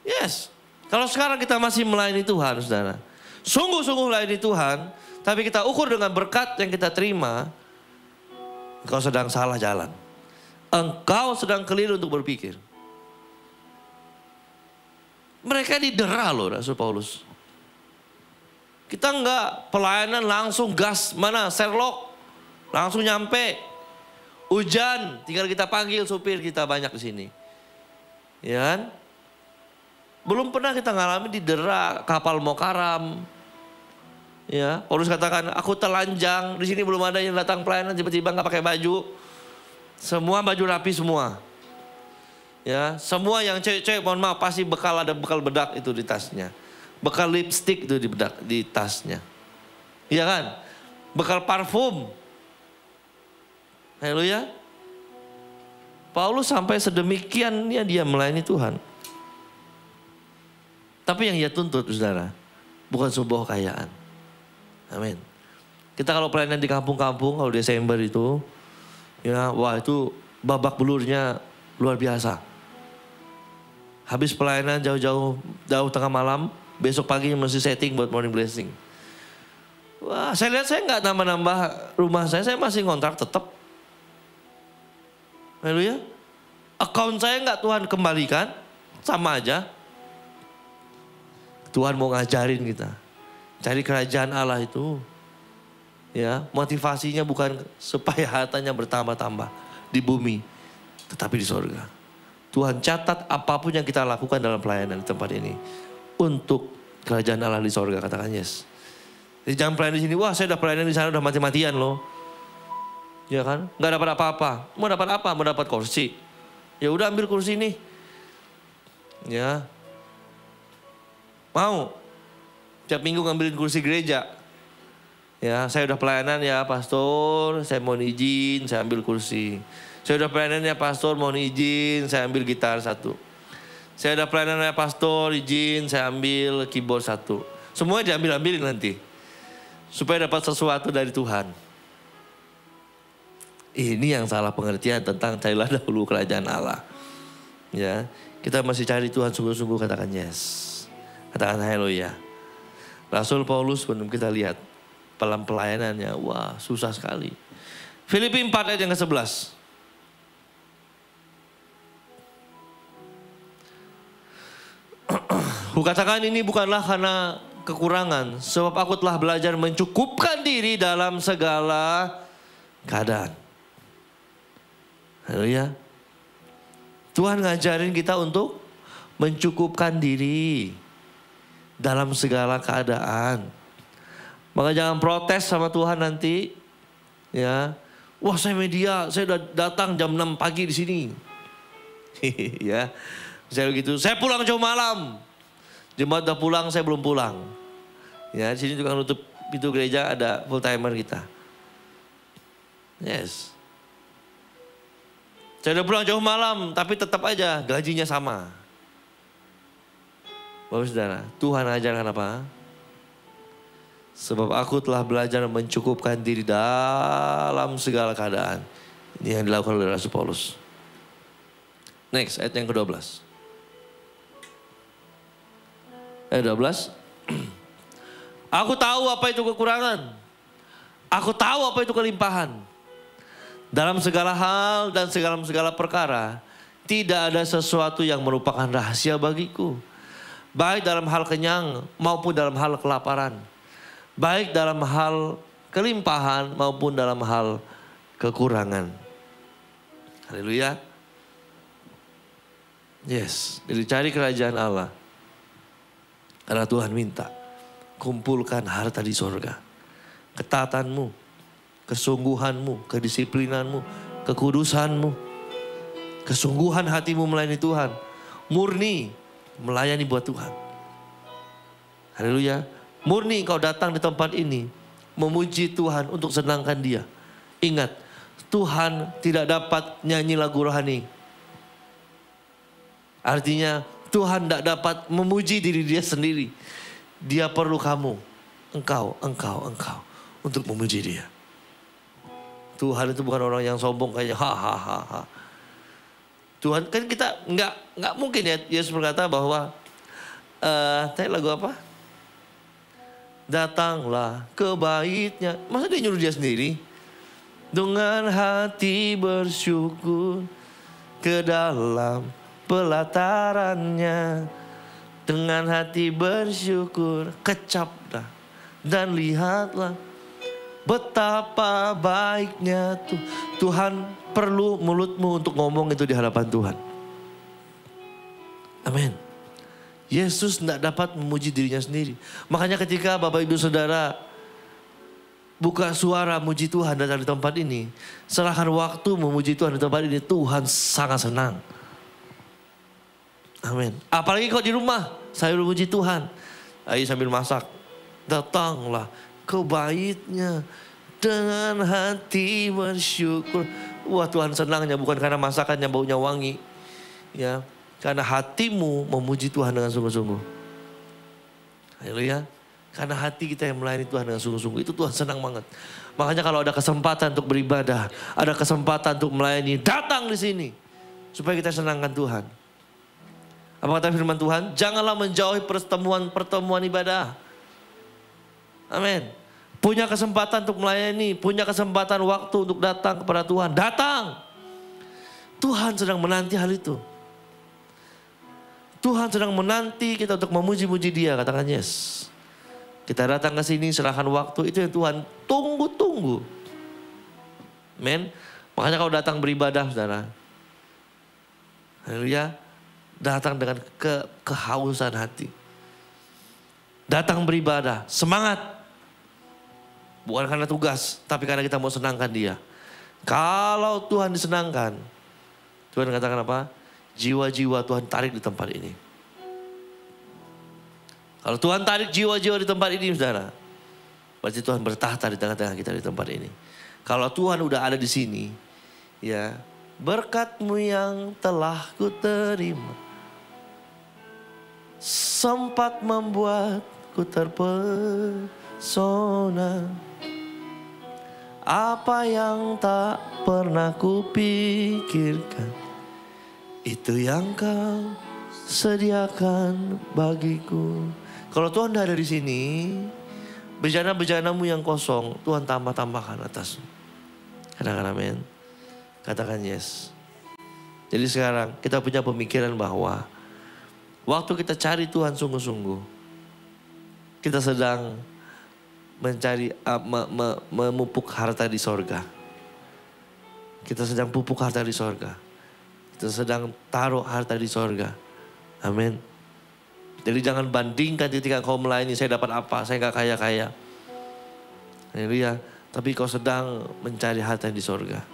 Yes. Kalau sekarang kita masih melayani Tuhan, saudara. Sungguh-sungguh melayani Tuhan. Tapi kita ukur dengan berkat yang kita terima. Engkau sedang salah jalan. Engkau sedang keliru untuk berpikir. Mereka didera loh Rasul Paulus. Kita enggak pelayanan langsung gas. Mana Sherlock. Langsung nyampe. Hujan, tinggal kita panggil supir kita banyak di sini. Ya kan? Belum pernah kita ngalamin didera, kapal mau karam. Ya, Paulus katakan, aku telanjang, di sini belum ada yang datang pelayanan tiba-tiba nggak pakai baju. Semua baju rapi semua. Ya, semua yang cewek-cewek mohon maaf pasti ada bekal bedak itu di tasnya. Bekal lipstick itu di tasnya. Iya kan? Bekal parfum. Haleluya. Paulus sampai sedemikiannya dia melayani Tuhan. Tapi yang ia tuntut, saudara, bukan sebuah kekayaan. Amin. Kita kalau pelayanan di kampung-kampung, kalau Desember itu, ya, wah itu babak belurnya luar biasa. Habis pelayanan jauh tengah malam, besok paginya mesti setting buat morning blessing. Wah, saya lihat saya nggak nambah-nambah rumah saya masih ngontrak tetap. Haleluya. Account saya nggak Tuhan kembalikan, sama aja. Tuhan mau ngajarin kita. Cari kerajaan Allah itu. Ya, motivasinya bukan supaya hartanya bertambah-tambah di bumi. Tetapi di sorga. Tuhan catat apapun yang kita lakukan dalam pelayanan di tempat ini. Untuk kerajaan Allah di sorga. Katakan yes. Jadi jangan pelayanan di sini. Wah saya udah pelayanan di sana udah mati-matian loh. Ya kan? Gak dapat apa-apa. Mau dapat apa? Mau dapat kursi. Ya udah ambil kursi ini. Ya. Mau tiap minggu ngambilin kursi gereja. Ya, saya udah pelayanan ya pastor, saya mohon izin, saya ambil kursi. Saya udah pelayanan ya pastor, mohon izin, saya ambil gitar 1. Saya udah pelayanan ya pastor, izin, saya ambil keyboard 1. Semua diambil-ambilin nanti. Supaya dapat sesuatu dari Tuhan. Ini yang salah pengertian tentang carilah dahulu kerajaan Allah. Ya, kita masih cari Tuhan sungguh-sungguh, katakan yes. Katakan haleluya. Rasul Paulus sebelum kita lihat pelayanannya, wah susah sekali. Filipi 4 ayat yang ke-11. Kukatakan ini bukanlah karena kekurangan, sebab aku telah belajar mencukupkan diri dalam segala keadaan. Haleluya. Tuhan ngajarin kita untuk mencukupkan diri dalam segala keadaan. Maka jangan protes sama Tuhan nanti. Ya, wah saya media, saya udah datang jam 6 pagi di sini. Ya, saya begitu. Saya pulang jam malam. Jemaat udah pulang, saya belum pulang. Ya, di sini tukang nutup pintu gereja ada full timer kita. Yes. Saya udah pulang jauh malam, tapi tetap aja gajinya sama. Bapak saudara, Tuhan ajarkan apa? Sebab aku telah belajar mencukupkan diri dalam segala keadaan. Ini yang dilakukan oleh Rasul Paulus. Next, ayat yang ke-12. Ayat 12. Aku tahu apa itu kekurangan. Aku tahu apa itu kelimpahan. Dalam segala hal dan segala perkara, tidak ada sesuatu yang merupakan rahasia bagiku. Baik dalam hal kenyang maupun dalam hal kelaparan. Baik dalam hal kelimpahan maupun dalam hal kekurangan. Haleluya. Yes, jadi cari kerajaan Allah. Karena Tuhan minta, kumpulkan harta di sorga. Ketaatanmu, kesungguhanmu, kedisiplinanmu, kekudusanmu, kesungguhan hatimu melayani Tuhan, murni melayani buat Tuhan. Haleluya. Murni kau datang di tempat ini memuji Tuhan untuk senangkan Dia. Ingat, Tuhan tidak dapat nyanyi lagu rohani. Artinya Tuhan tidak dapat memuji diri Dia sendiri. Dia perlu kamu, engkau untuk memuji Dia. Tuhan itu bukan orang yang sombong kayaknya ha. Tuhan kan kita nggak mungkin ya Yesus berkata bahwa tadi lagu apa? Datanglah ke baitnya. Masa dia nyuruh dia sendiri? Dengan hati bersyukur ke dalam pelatarannya. Dengan hati bersyukur, kecaplah dan lihatlah betapa baiknya Tuhan perlu mulutmu untuk ngomong itu di hadapan Tuhan. Amin. Yesus tidak dapat memuji dirinya sendiri. Makanya ketika Bapak Ibu Saudara buka suara muji Tuhan datang di tempat ini, serahkan waktu memuji Tuhan di tempat ini, Tuhan sangat senang. Amin. Apalagi kalau di rumah, saya memuji Tuhan. Ayo sambil masak, datanglah ke baitnya dengan hati bersyukur. Wah, Tuhan senangnya bukan karena masakannya baunya wangi. Ya, karena hatimu memuji Tuhan dengan sungguh-sungguh. Haleluya. Karena hati kita yang melayani Tuhan dengan sungguh-sungguh, itu Tuhan senang banget. Makanya kalau ada kesempatan untuk beribadah, ada kesempatan untuk melayani, datang di sini supaya kita senangkan Tuhan. Apa kata firman Tuhan? Janganlah menjauhi pertemuan ibadah. Amin. Punya kesempatan untuk melayani, punya kesempatan waktu untuk datang kepada Tuhan. Datang. Tuhan sedang menanti hal itu. Tuhan sedang menanti kita untuk memuji-muji Dia, katakan yes. Kita datang ke sini, serahkan waktu, itu yang Tuhan tunggu-tunggu. Amin. Makanya kalau datang beribadah, saudara. Haleluya. Datang dengan kehausan hati. Datang beribadah, semangat. Bukan karena tugas, tapi karena kita mau senangkan Dia. Kalau Tuhan disenangkan, Tuhan katakan apa? Jiwa-jiwa Tuhan tarik di tempat ini. Kalau Tuhan tarik jiwa-jiwa di tempat ini, saudara, berarti Tuhan bertahta di tengah-tengah kita di tempat ini. Kalau Tuhan udah ada di sini, ya, berkat-Mu yang telah ku terima sempat membuatku terpesona. Apa yang tak pernah kupikirkan, itu yang Kau sediakan bagiku. Kalau Tuhan ada di sini, bejana-bejanamu yang kosong, Tuhan tambah-tambahkan atasmu. Katakan amin. Katakan yes. Jadi sekarang kita punya pemikiran bahwa waktu kita cari Tuhan sungguh-sungguh, kita sedang mencari, memupuk harta di sorga. Kita sedang pupuk harta di sorga. Kita sedang taruh harta di sorga. Amin. Jadi jangan bandingkan ketika kau melayani, saya dapat apa, saya gak kaya-kaya. Haleluya. Tapi kau sedang mencari harta di sorga.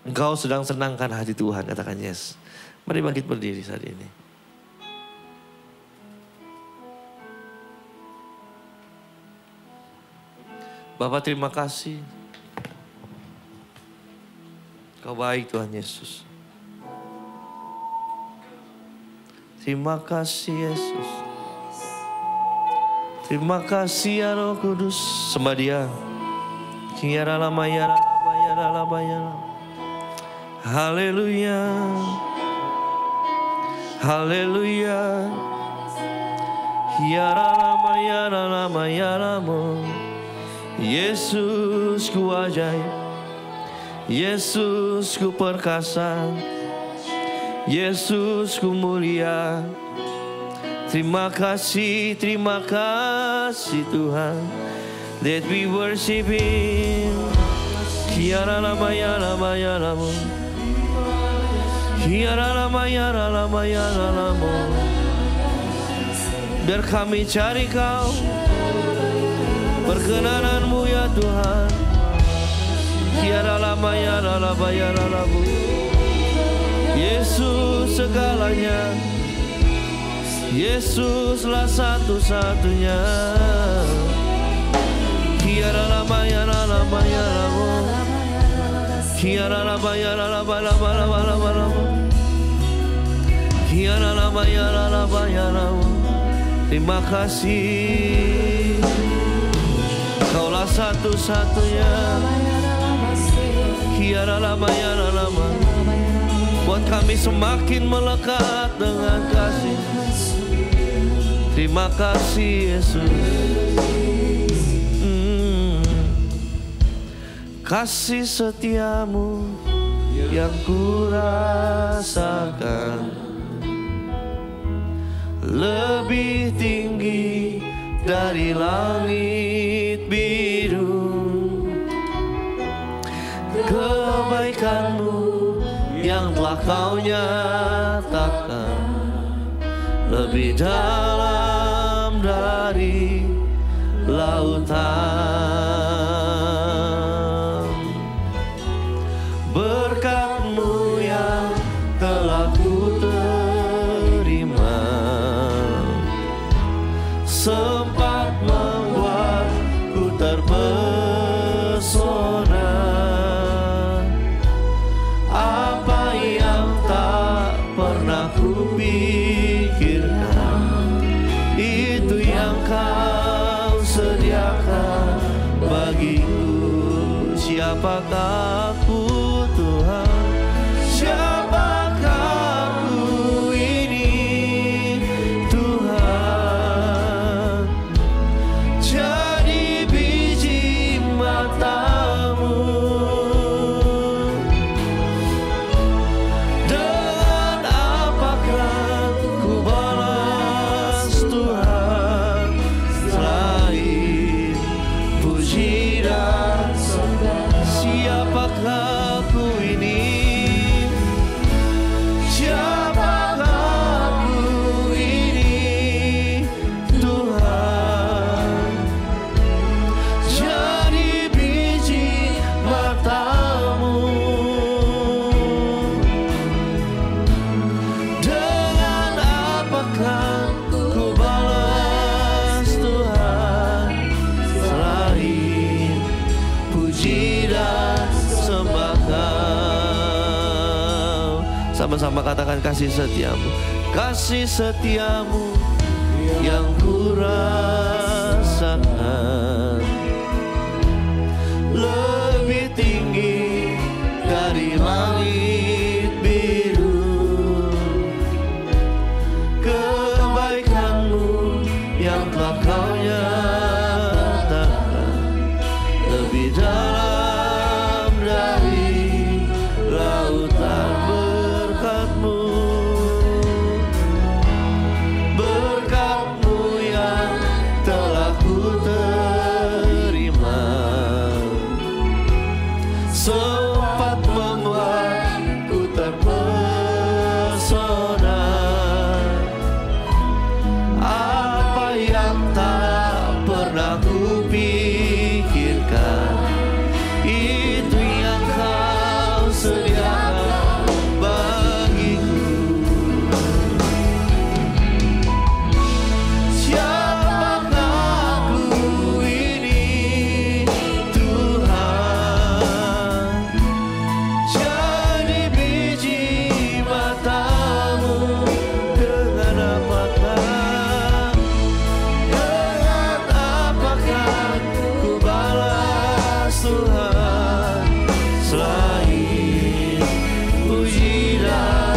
Engkau sedang senangkan hati Tuhan, katakan yes. Mari bangkit berdiri saat ini. Bapa, terima kasih. Kau baik Tuhan Yesus. Terima kasih Yesus. Terima kasih ya Roh Kudus. Sembah Dia. Haleluya. Haleluya. Yesus ku ajaib. Yesus ku perkasa. Yesus ku mulia. Terima kasih Tuhan. That we worship Him. Kiara lama ya lama ya lama. Kiara lama ya lama ya lama. Biar kami cari Kau, perkenanan-Mu ya Tuhan. Kiara lama ya lama ya lama. Yesus segalanya, Yesuslah satu-satunya. Kiara lama ya lama ya lama. Kiara lama ya lama lama lama lama lama. Kiara lama ya lama ya lama. Terima kasih, Kaulah satu-satunya. Kiara lama ya lama. Buat kami semakin melekat dengan kasih. Terima kasih Yesus. Kasih setiamu yang kurasakan lebih tinggi dari langit biru. Kebaikan-Mu yang telah Kau nyatakan lebih dalam dari lautan. Berkat-Mu yang telah ku terima sempat membuatku terpesona. Apa yang tak pernah ku pikirkan, itu yang Kau sediakan bagiku. Siapakah aku Tuhan? Siapakah aku ini Tuhan? Jadi biji mata-Mu. Dengan apakah ku balas Tuhan selain puji dan sembah? Siapakah aku ini? Siapakah aku ini Tuhan? Jadi biji mata-Mu. Dengan apakah ku balas Tuhan selain puji dan sembah Kau? Sama-sama katakan kasih setiamu. Kasih setiamu yang kurasakan lebih tinggi dari langit biru. yang telah kau nyatakan lebih dalam dari lautan berkat-Mu. Berkat-Mu yang telah ku terima sempat membuatku terpesona. Apa yang tak pernah ku pikirkan, itu yang kau sediakan bagiku. Siapakah aku ini Tuhan, jadi biji mata-Mu. Dengan apakah, dengan apakah ku balas Tuhan selain puji dan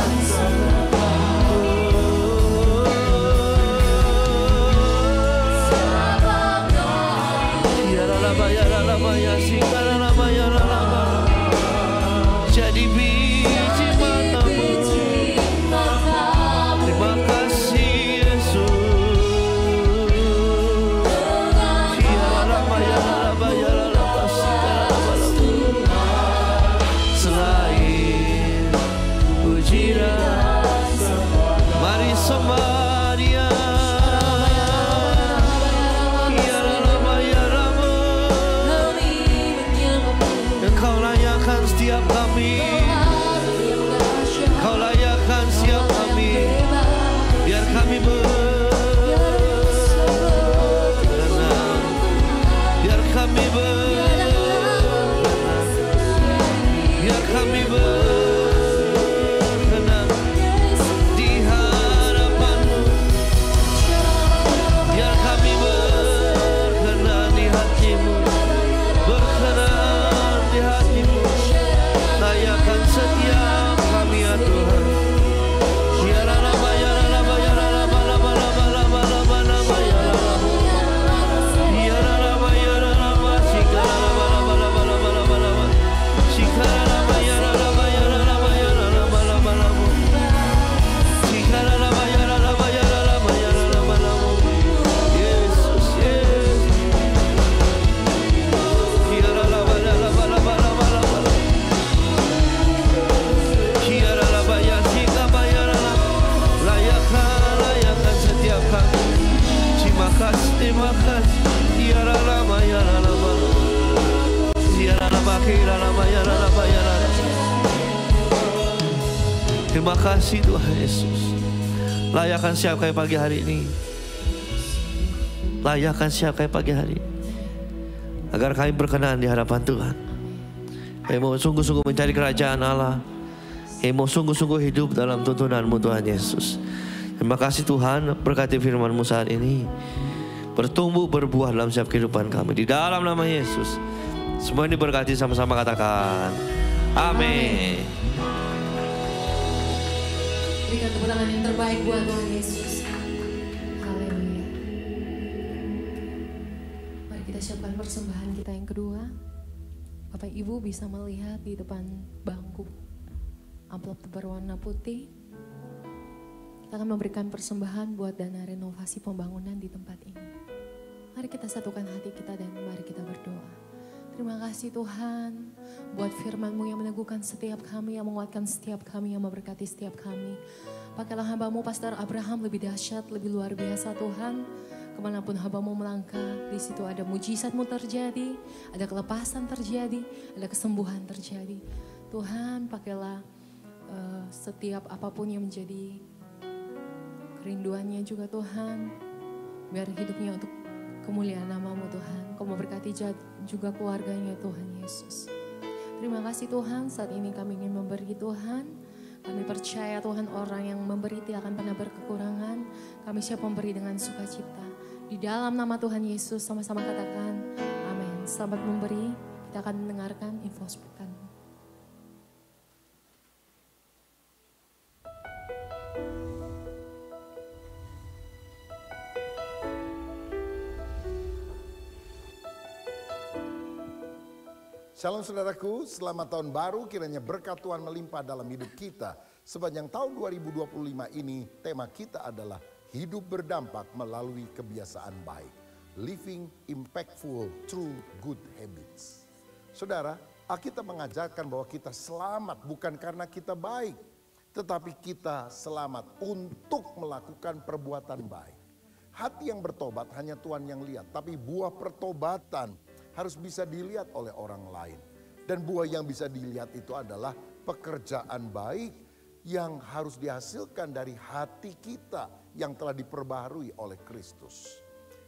jadi biji mata-Mu. Terima kasih Yesus. Selain puji dan mari sembah Dia. Engkau layakkan setiap kami, Engkau layakkan setiap kami. Biar kami berkenan, biar kami berkenan, biar kami berkenan di hadapan-Mu. Biar kami berkenan di hati-Mu, berkenan di hati-Mu. Layakkan setiap kami ya Tuhan. Terima kasih, tiara lama ya lama, tiara lama kira lama ya lama ya lama. Terima kasih Tuhan Yesus. Layakkan siap kami pagi hari ini, layakkan siap kami pagi hari ini, agar kami berkenan di hadapan Tuhan. Kami mau sungguh-sungguh mencari kerajaan Allah. Kami mau sungguh-sungguh hidup dalam tuntunan-Mu Tuhan Yesus. Terima kasih Tuhan, berkati firman-Mu saat ini, bertumbuh berbuah dalam setiap kehidupan kami. Di dalam nama Yesus, semua ini berkati sama-sama katakan amin. Berikan tepuk tangan yang terbaik buat Tuhan Yesus. Haleluya. Mari kita siapkan persembahan kita yang kedua. Bapak Ibu bisa melihat di depan bangku amplop berwarna putih. Kita akan memberikan persembahan buat dana renovasi pembangunan di tempat ini. Mari kita satukan hati kita dan mari kita berdoa. Terima kasih Tuhan buat firman-Mu yang meneguhkan setiap kami, yang menguatkan setiap kami, yang memberkati setiap kami. Pakailah hamba-Mu Pastor Abraham lebih dahsyat, lebih luar biasa Tuhan. Kemanapun hamba-Mu melangkah, di situ ada mujizat-Mu terjadi, ada kelepasan terjadi, ada kesembuhan terjadi. Tuhan pakailah setiap apapun yang menjadi kerinduannya juga Tuhan, biar hidupnya untuk kemuliaan nama-Mu Tuhan. Kau memberkati juga keluarganya Tuhan Yesus. Terima kasih Tuhan, saat ini kami ingin memberi Tuhan. Kami percaya Tuhan, orang yang memberi tidak akan pernah berkekurangan. Kami siap memberi dengan sukacita. Di dalam nama Tuhan Yesus sama-sama katakan amin. Selamat memberi, kita akan mendengarkan info sepekan. Shalom saudaraku, selamat tahun baru, kiranya berkat Tuhan melimpah dalam hidup kita. Sepanjang tahun 2025 ini tema kita adalah hidup berdampak melalui kebiasaan baik. Living impactful through good habits. Saudara, Alkitab mengajarkan bahwa kita selamat bukan karena kita baik, tetapi kita selamat untuk melakukan perbuatan baik. Hati yang bertobat hanya Tuhan yang lihat, tapi buah pertobatan harus bisa dilihat oleh orang lain. Dan buah yang bisa dilihat itu adalah pekerjaan baik yang harus dihasilkan dari hati kita yang telah diperbaharui oleh Kristus.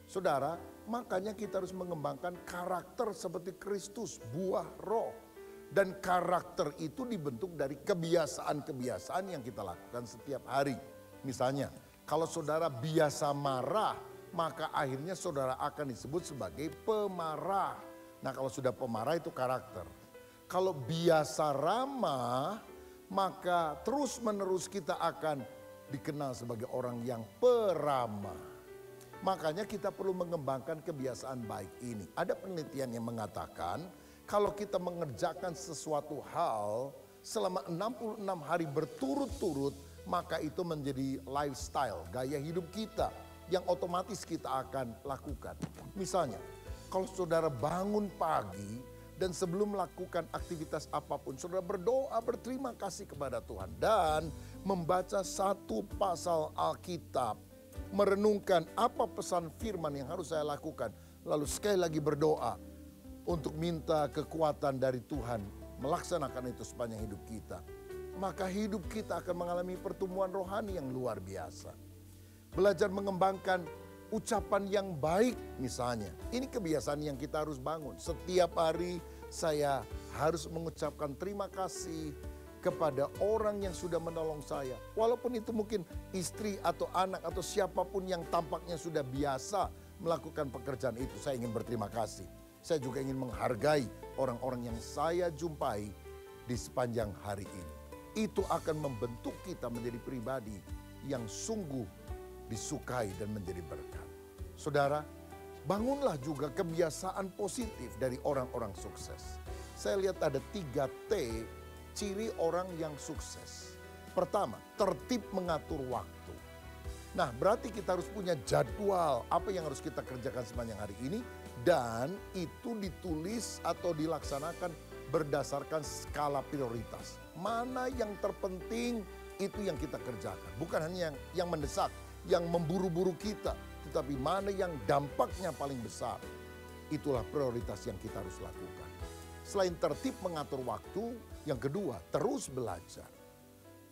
Saudara, makanya kita harus mengembangkan karakter seperti Kristus, buah roh. Dan karakter itu dibentuk dari kebiasaan-kebiasaan yang kita lakukan setiap hari. Misalnya, kalau saudara biasa marah, maka akhirnya saudara akan disebut sebagai pemarah. Nah, kalau sudah pemarah itu karakter. Kalau biasa ramah, maka terus-menerus kita akan dikenal sebagai orang yang peramah. Makanya kita perlu mengembangkan kebiasaan baik ini. Ada penelitian yang mengatakan kalau kita mengerjakan sesuatu hal selama 66 hari berturut-turut, maka itu menjadi lifestyle, gaya hidup kita yang otomatis kita akan lakukan. Misalnya, kalau saudara bangun pagi dan sebelum melakukan aktivitas apapun, saudara berdoa berterima kasih kepada Tuhan dan membaca satu pasal Alkitab, merenungkan apa pesan firman yang harus saya lakukan, lalu sekali lagi berdoa untuk minta kekuatan dari Tuhan melaksanakan itu sepanjang hidup kita, maka hidup kita akan mengalami pertumbuhan rohani yang luar biasa. Belajar mengembangkan ucapan yang baik misalnya. Ini kebiasaan yang kita harus bangun. Setiap hari saya harus mengucapkan terima kasih kepada orang yang sudah menolong saya. Walaupun itu mungkin istri atau anak atau siapapun yang tampaknya sudah biasa melakukan pekerjaan itu. Saya ingin berterima kasih. Saya juga ingin menghargai orang-orang yang saya jumpai di sepanjang hari ini. Itu akan membentuk kita menjadi pribadi yang sungguh disukai dan menjadi berkat. Saudara, bangunlah juga kebiasaan positif dari orang-orang sukses. Saya lihat ada 3 T ciri orang yang sukses. Pertama, tertib mengatur waktu. Nah, berarti kita harus punya jadwal apa yang harus kita kerjakan sepanjang hari ini, dan itu ditulis atau dilaksanakan berdasarkan skala prioritas. Mana yang terpenting itu yang kita kerjakan, bukan hanya yang mendesak, yang memburu-buru kita, tetapi mana yang dampaknya paling besar. Itulah prioritas yang kita harus lakukan. Selain tertib mengatur waktu, yang kedua terus belajar.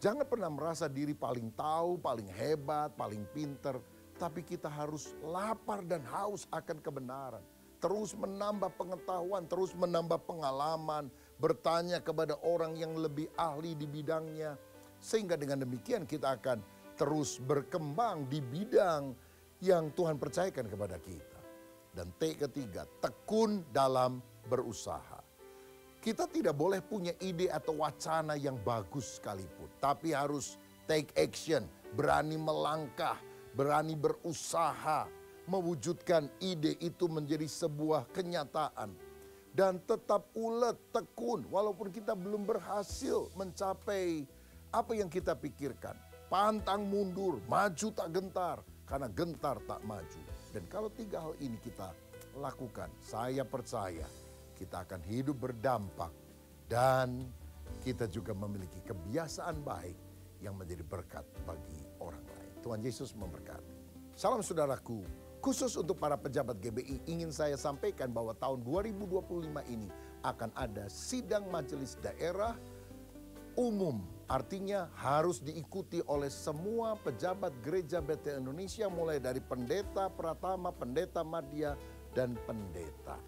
Jangan pernah merasa diri paling tahu, paling hebat, paling pinter, tapi kita harus lapar dan haus akan kebenaran. Terus menambah pengetahuan, terus menambah pengalaman, bertanya kepada orang yang lebih ahli di bidangnya. Sehingga dengan demikian kita akan terus berkembang di bidang yang Tuhan percayakan kepada kita. Dan T ketiga, tekun dalam berusaha. Kita tidak boleh punya ide atau wacana yang bagus sekalipun, tapi harus take action, berani melangkah, berani berusaha, mewujudkan ide itu menjadi sebuah kenyataan. Dan tetap ulet, tekun, walaupun kita belum berhasil mencapai apa yang kita pikirkan. Pantang mundur, maju tak gentar, karena gentar tak maju. Dan kalau 3 hal ini kita lakukan, saya percaya kita akan hidup berdampak dan kita juga memiliki kebiasaan baik yang menjadi berkat bagi orang lain. Tuhan Yesus memberkati. Salam saudaraku, khusus untuk para pejabat GBI ingin saya sampaikan bahwa tahun 2025 ini akan ada sidang majelis daerah umum. Artinya harus diikuti oleh semua pejabat gereja BTL Indonesia mulai dari pendeta pratama, pendeta madya, dan pendeta.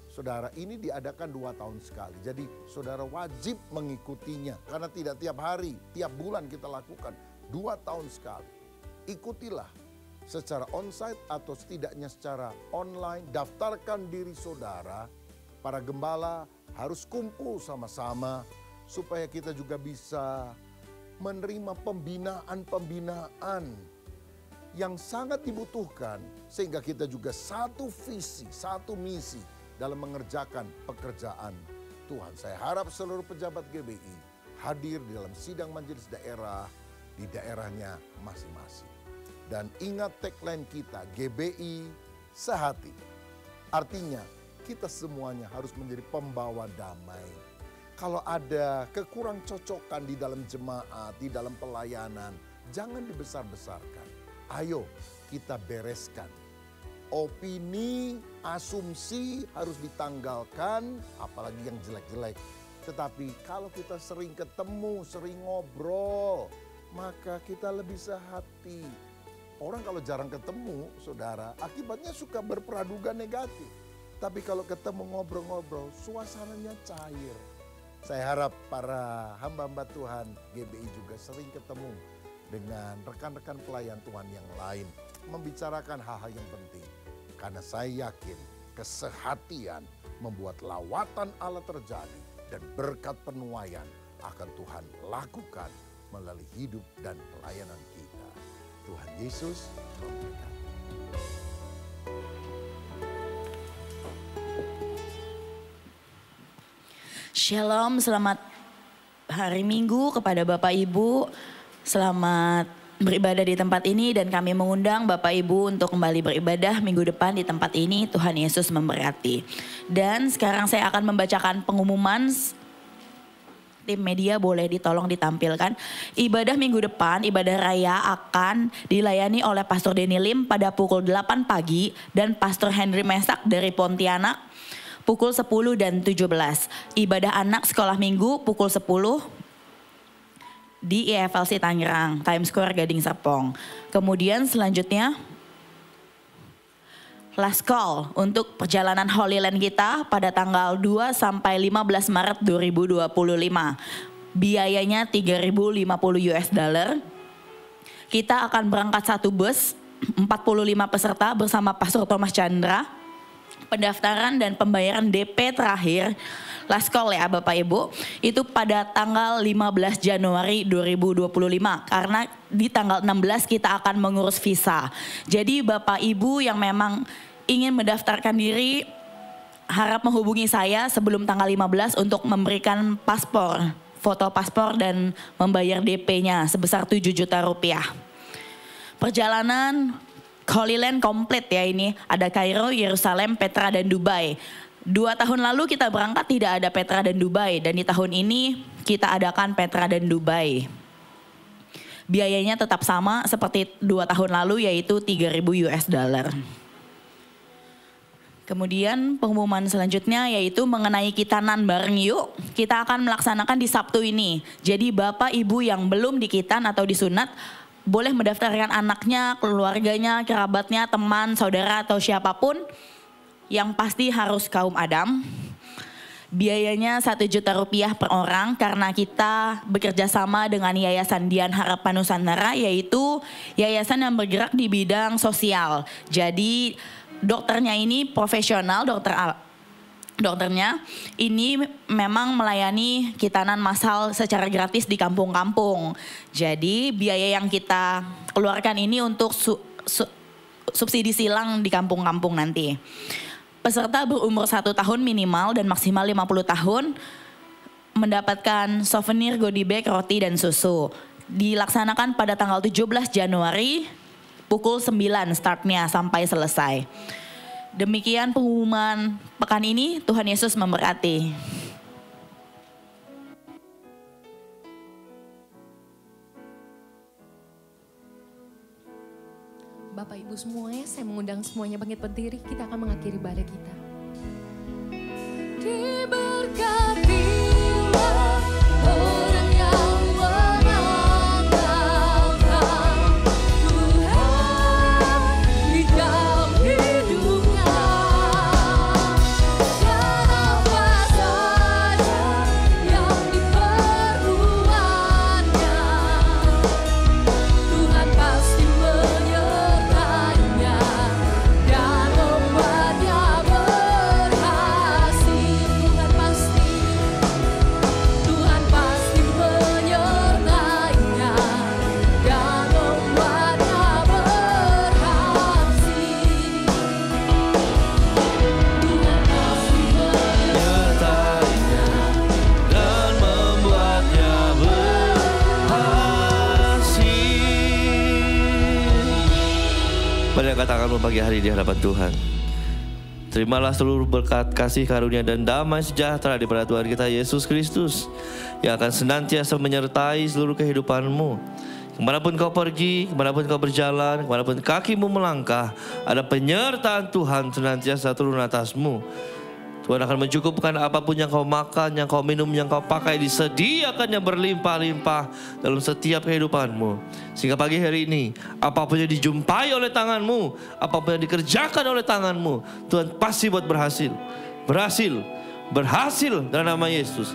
Saudara, ini diadakan 2 tahun sekali. Jadi saudara wajib mengikutinya karena tidak tiap hari, tiap bulan kita lakukan. 2 tahun sekali. Ikutilah secara onsite atau setidaknya secara online. Daftarkan diri saudara. Para gembala harus kumpul sama-sama supaya kita juga bisa menerima pembinaan-pembinaan yang sangat dibutuhkan. Sehingga kita juga satu visi, satu misi dalam mengerjakan pekerjaan Tuhan, saya harap seluruh pejabat GBI hadir di dalam sidang majelis daerah di daerahnya masing-masing. Dan ingat tagline kita, GBI sehati. Artinya kita semuanya harus menjadi pembawa damai. Kalau ada kekurang cocokan di dalam jemaat, di dalam pelayanan, jangan dibesar-besarkan. Ayo kita bereskan. Opini, asumsi harus ditanggalkan, apalagi yang jelek-jelek. Tetapi kalau kita sering ketemu, sering ngobrol, maka kita lebih sehati. Orang kalau jarang ketemu, saudara, akibatnya suka berpraduga negatif. Tapi kalau ketemu ngobrol-ngobrol, suasananya cair. Saya harap para hamba-hamba Tuhan GBI juga sering ketemu dengan rekan-rekan pelayan Tuhan yang lain. Membicarakan hal-hal yang penting. Karena saya yakin kesehatian membuat lawatan Allah terjadi. Dan berkat penuaian akan Tuhan lakukan melalui hidup dan pelayanan kita. Tuhan Yesus memberkati. Shalom, selamat hari Minggu kepada Bapak Ibu. Selamat beribadah di tempat ini dan kami mengundang Bapak Ibu untuk kembali beribadah minggu depan di tempat ini. Tuhan Yesus memberkati. Dan sekarang saya akan membacakan pengumuman. Tim media boleh ditolong ditampilkan. Ibadah minggu depan, ibadah raya akan dilayani oleh Pastor Denny Lim pada pukul 8 pagi dan Pastor Henry Mesak dari Pontianak pukul 10 dan 17. Ibadah anak sekolah minggu pukul 10 di IFLC Tangerang, Times Square Gading Serpong. Kemudian selanjutnya last call untuk perjalanan Holy Land kita pada tanggal 2 sampai 15 Maret 2025. Biayanya $3.050. Kita akan berangkat satu bus, 45 peserta bersama Pastor Thomas Chandra. Pendaftaran dan pembayaran DP terakhir, last call ya Bapak Ibu, itu pada tanggal 15 Januari 2025. Karena di tanggal 16 kita akan mengurus visa. Jadi Bapak Ibu yang memang ingin mendaftarkan diri, harap menghubungi saya sebelum tanggal 15 untuk memberikan paspor, foto paspor dan membayar DP-nya sebesar 7 juta rupiah. Perjalanan Holy Land komplit ya ini, ada Kairo, Yerusalem, Petra dan Dubai. 2 tahun lalu kita berangkat tidak ada Petra dan Dubai dan di tahun ini kita adakan Petra dan Dubai. Biayanya tetap sama seperti 2 tahun lalu yaitu $3.000. Kemudian pengumuman selanjutnya yaitu mengenai Kitanan bareng yuk. Kita akan melaksanakan di Sabtu ini. Jadi Bapak Ibu yang belum dikitan atau disunat boleh mendaftarkan anaknya, keluarganya, kerabatnya, teman, saudara atau siapapun. Yang pasti harus kaum Adam. Biayanya 1 juta rupiah per orang karena kita bekerja sama dengan Yayasan Dian Harapan Nusantara yaitu yayasan yang bergerak di bidang sosial. Jadi dokternya ini profesional, dokternya ini memang melayani kitanan massal secara gratis di kampung-kampung. Jadi biaya yang kita keluarkan ini untuk subsidi silang di kampung-kampung nanti. Peserta berumur 1 tahun minimal dan maksimal 50 tahun mendapatkan souvenir goodie bag, roti dan susu. Dilaksanakan pada tanggal 17 Januari pukul 9 startnya sampai selesai. Demikian pengumuman pekan ini, Tuhan Yesus memberkati. Bapak Ibu semuanya, saya mengundang semuanya bangkit berdiri, kita akan mengakhiri ibadah kita. Diberkatilah orang yang mengandalkan Tuhan di dalam hidupnya. Dan apa saja yang diperlukannya, Tuhan pasti menyertainya dan membuatnya berhasil. Tuhan pasti angkat tanganmu pagi hari di hadapan Tuhan. Terimalah seluruh berkat, kasih, karunia, dan damai sejahtera daripada Tuhan kita Yesus Kristus yang akan senantiasa menyertai seluruh kehidupanmu. Kemanapun kau pergi, kemanapun kau berjalan, kemanapun kakimu melangkah, ada penyertaan Tuhan senantiasa turun atasmu. Tuhan akan mencukupkan apapun yang kau makan, yang kau minum, yang kau pakai, disediakannya berlimpah-limpah dalam setiap kehidupanmu. Sehingga pagi hari ini, apapun yang dijumpai oleh tanganmu, apapun yang dikerjakan oleh tanganmu, Tuhan pasti buat berhasil. Berhasil dalam nama Yesus.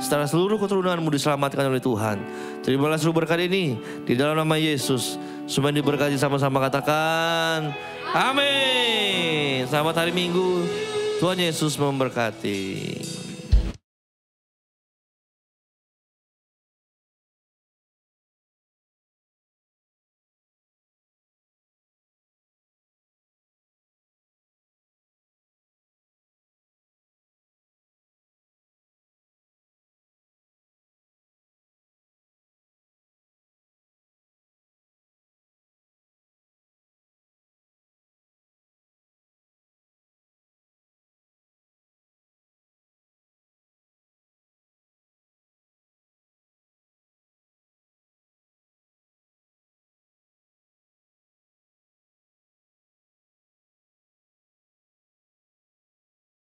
Setelah seluruh keturunanmu diselamatkan oleh Tuhan. Terimalah seluruh berkat ini di dalam nama Yesus. Semua diberkati sama-sama, katakan amin. Selamat hari Minggu. Tuhan Yesus memberkati.